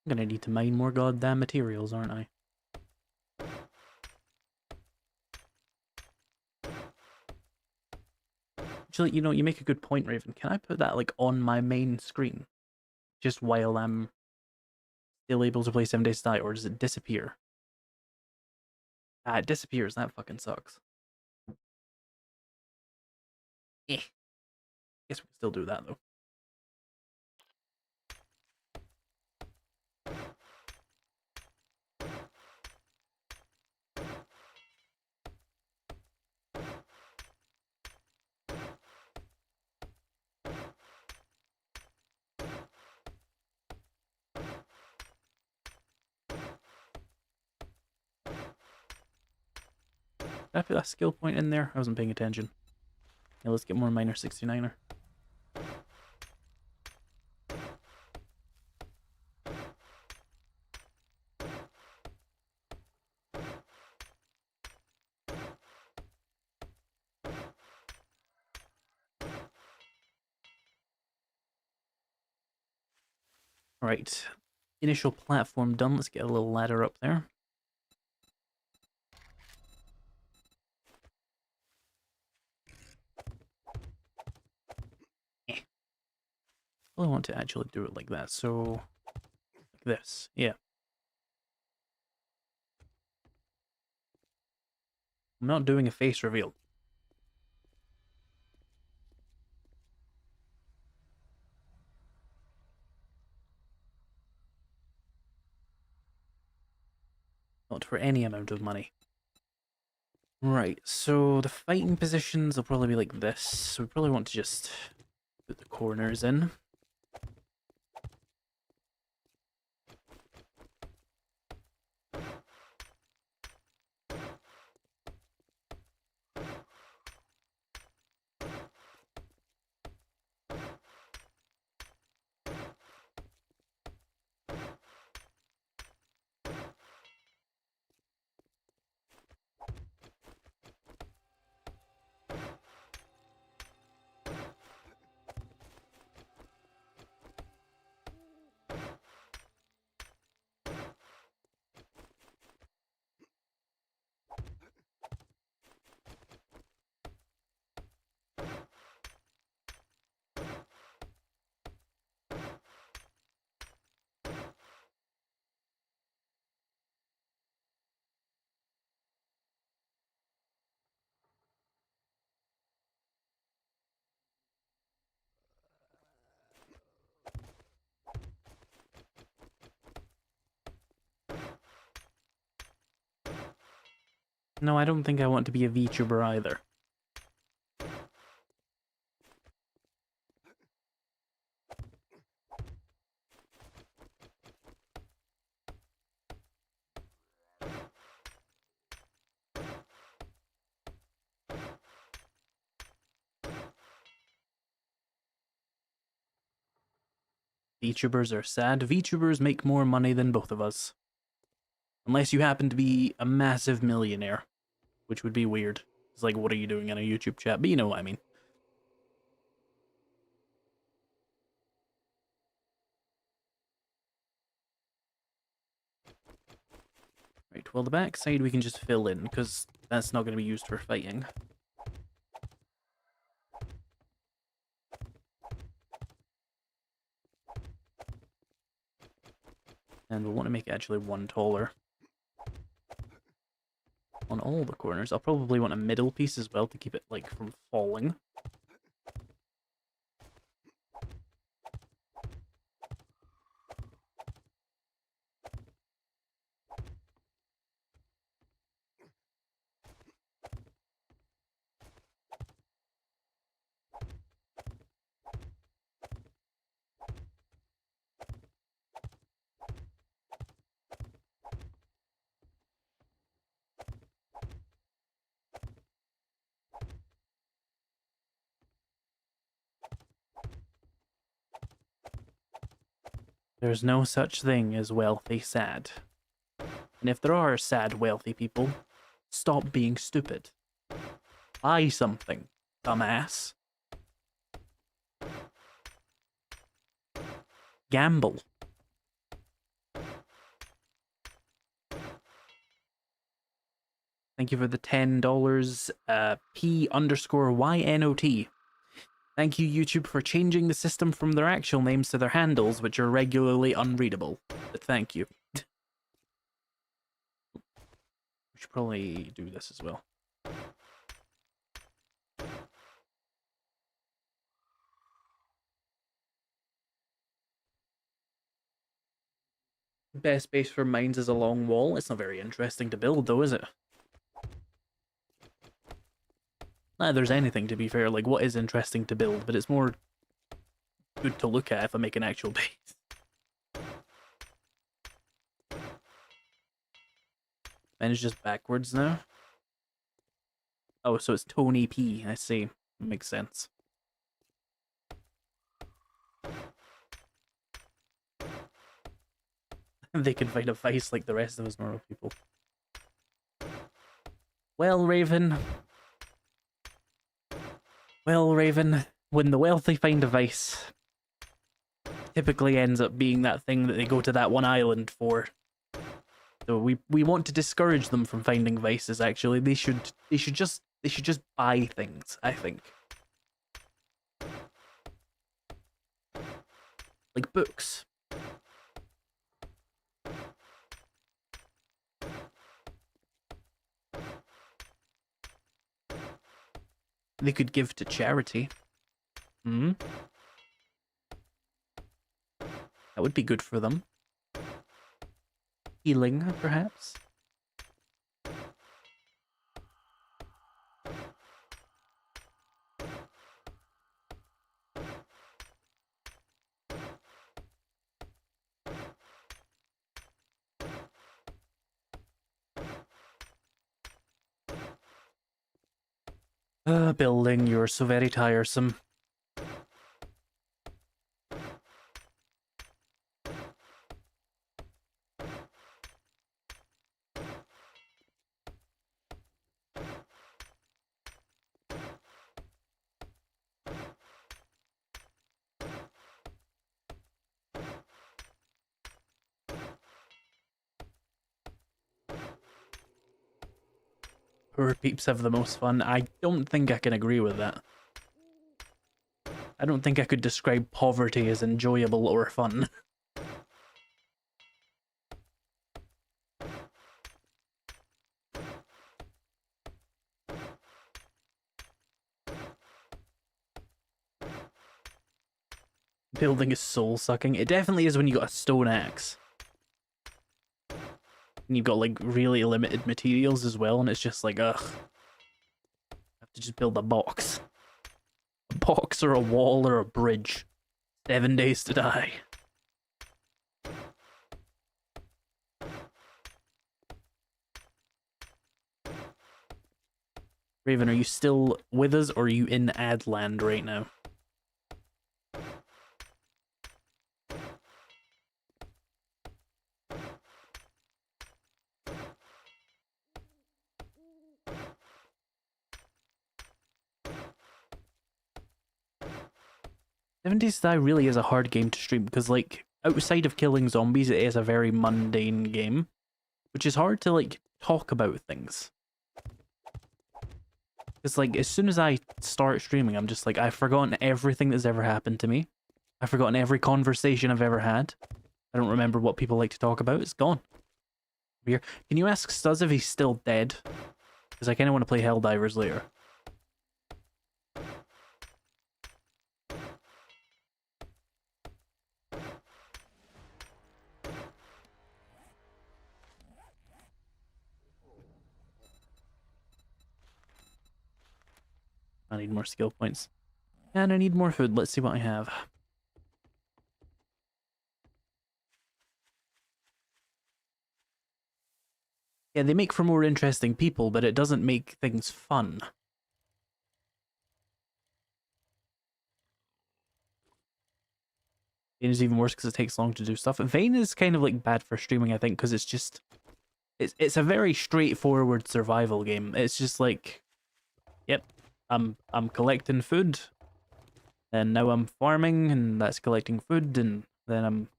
I'm gonna need to mine more goddamn materials, aren't I? Actually, you know, you make a good point, Raven. Can I put that, like, on my main screen? Just while I'm still able to play 7 Days to Die, or does it disappear? Ah, it disappears. That fucking sucks. Eh. Guess we can still do that, though. Did I put that skill point in there? I wasn't paying attention. Yeah, let's get more Miner 69er. Alright. Initial platform done. Let's get a little ladder up there. I want to actually do it like that, so like this, yeah. I'm not doing a face reveal. Not for any amount of money. Right, so the fighting positions will probably be like this, so we probably want to just put the corners in. No, I don't think I want to be a VTuber either. VTubers are sad. VTubers make more money than both of us. Unless you happen to be a massive millionaire, which would be weird. It's like, what are you doing in a YouTube chat? But you know what I mean. Right, well, the back side we can just fill in, because that's not going to be used for fighting. And we'll want to make it actually one taller. On all the corners. I'll probably want a middle piece as well to keep it, like, from falling. There's no such thing as wealthy sad. And if there are sad wealthy people, stop being stupid. Buy something, dumbass. Gamble. Thank you for the $10, P_YNOT. Thank you, YouTube, for changing the system from their actual names to their handles, which are regularly unreadable. But thank you. We should probably do this as well. Best base for mines is a long wall. It's not very interesting to build, though, is it? Nah, there's anything, to be fair. Like, what is interesting to build? But it's more good to look at if I make an actual base. And it's just backwards now. Oh, so it's Tony P. I see. Makes sense. They can find a vice like the rest of us normal people. Well, Raven. Well, Raven, when the wealthy find a vice, typically ends up being that thing that they go to that one island for. So we want to discourage them from finding vices. Actually, they should just buy things, I think. Like books. They could give to charity. Hmm? That would be good for them. Healing, perhaps? Building, you're so very tiresome. Poor peeps have the most fun. I don't think I can agree with that. I don't think I could describe poverty as enjoyable or fun. Building is soul-sucking. It definitely is when you got a stone axe. And you've got like really limited materials as well, and it's just like, ugh. I have to just build a box. A box or a wall or a bridge. 7 days to die. Raven, are you still with us, or are you in ad land right now? Seven Days to Die really is a hard game to stream because, like, outside of killing zombies, it is a very mundane game, which is hard to, like, talk about things. Because, like, as soon as I start streaming, I'm just like, I've forgotten everything that's ever happened to me. I've forgotten every conversation I've ever had. I don't remember what people like to talk about. It's gone. Here. Can you ask Stuz if he's still dead? Because I kind of want to play Helldivers later. I need more skill points. And I need more food. Let's see what I have. Yeah, they make for more interesting people, but it doesn't make things fun. Vayne is even worse because it takes long to do stuff. Vayne is kind of like bad for streaming, I think, because it's just... It's a very straightforward survival game. It's just like... Yep, I'm collecting food. And now I'm farming, and that's collecting food, and then I'm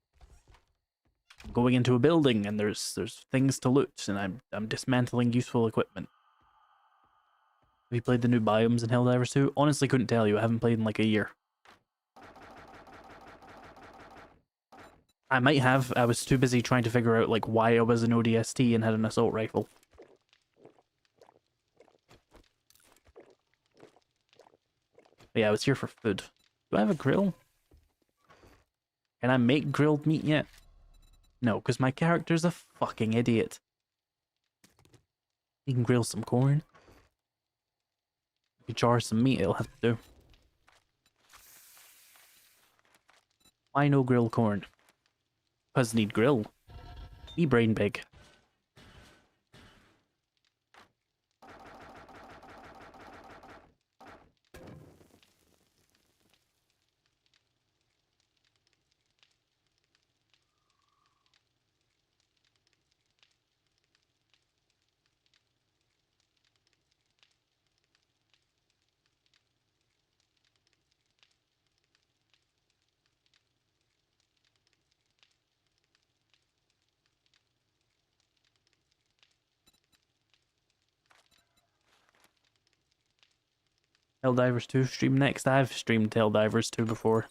going into a building, and there's things to loot, and I'm dismantling useful equipment. Have you played the new biomes in Helldivers 2? Honestly, couldn't tell you. I haven't played in like a year. I might have. I was too busy trying to figure out like why I was an ODST and had an assault rifle. But yeah, I was here for food. Do I have a grill? Can I make grilled meat yet? No, because my character's a fucking idiot. You can grill some corn. You char some meat, it'll have to do. Why no grill corn? Because need grill. Be brain big. Helldivers 2 stream next. I've streamed Helldivers 2 before.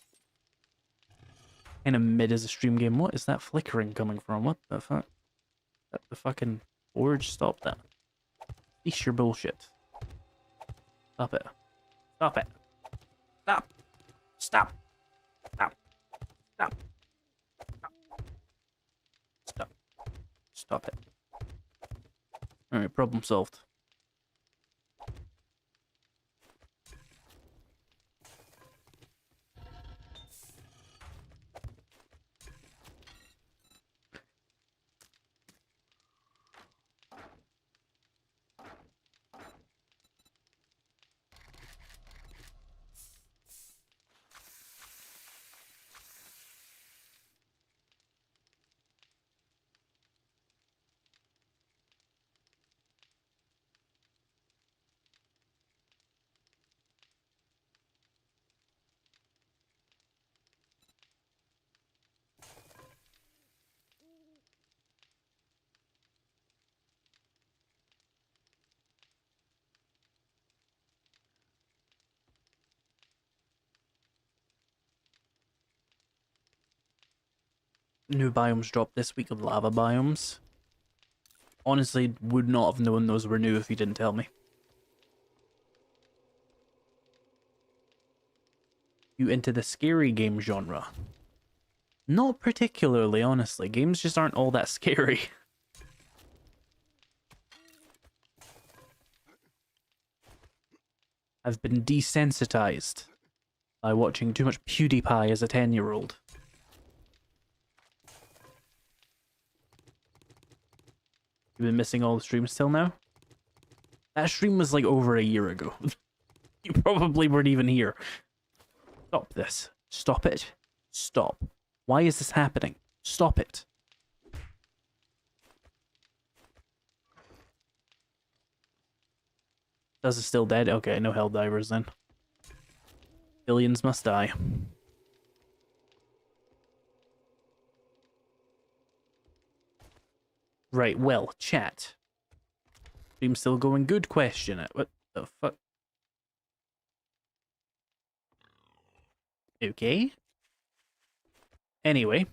Kind of mid as a stream game. What is that flickering coming from? What the fuck? That the fucking forge? Stop that. Cease your bullshit. Stop it. Stop it. Stop. Stop. Stop. Stop. Stop. Stop it. Alright, problem solved. New biomes dropped this week of lava biomes. Honestly, would not have known those were new if you didn't tell me. You into the scary game genre? Not particularly, honestly. Games just aren't all that scary. I've been desensitized by watching too much PewDiePie as a 10-year-old. You've been missing all the streams till now? That stream was like over a year ago. You probably weren't even here. Stop this. Stop it. Stop. Why is this happening? Stop it. Does it still dead? Okay, no hell divers then. Billions must die. Right, well, chat. Stream still going good? Question it. What the fuck? Okay. Anyway,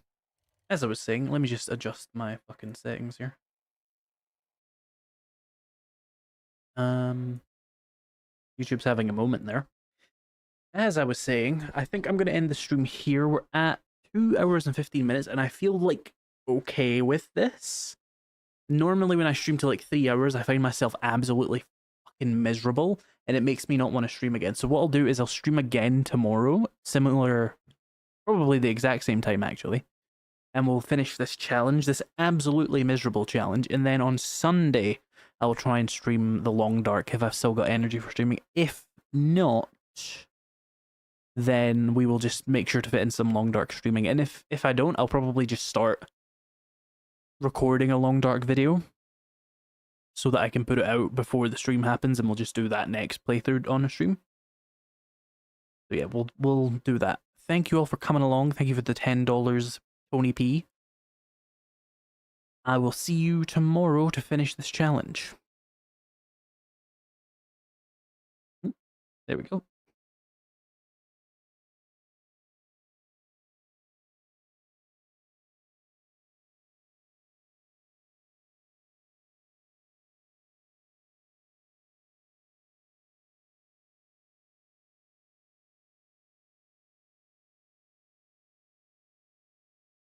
as I was saying, let me just adjust my fucking settings here. YouTube's having a moment there. As I was saying, I think I'm going to end the stream here. We're at 2 hours and 15 minutes, and I feel like okay with this. Normally when I stream to like 3 hours, I find myself absolutely fucking miserable, and it makes me not want to stream again. So what I'll do is I'll stream again tomorrow, similar, probably the exact same time actually, and we'll finish this challenge, this absolutely miserable challenge, and then on Sunday, I'll try and stream the Long Dark if I've still got energy for streaming. If not, then we will just make sure to fit in some Long Dark streaming. And if I don't, I'll probably just start recording a Long Dark video so that I can put it out before the stream happens, and we'll just do that next playthrough on a stream. So yeah, we'll do that. Thank you all for coming along. Thank you for the $10, Tony P. I will see you tomorrow to finish this challenge. There we go.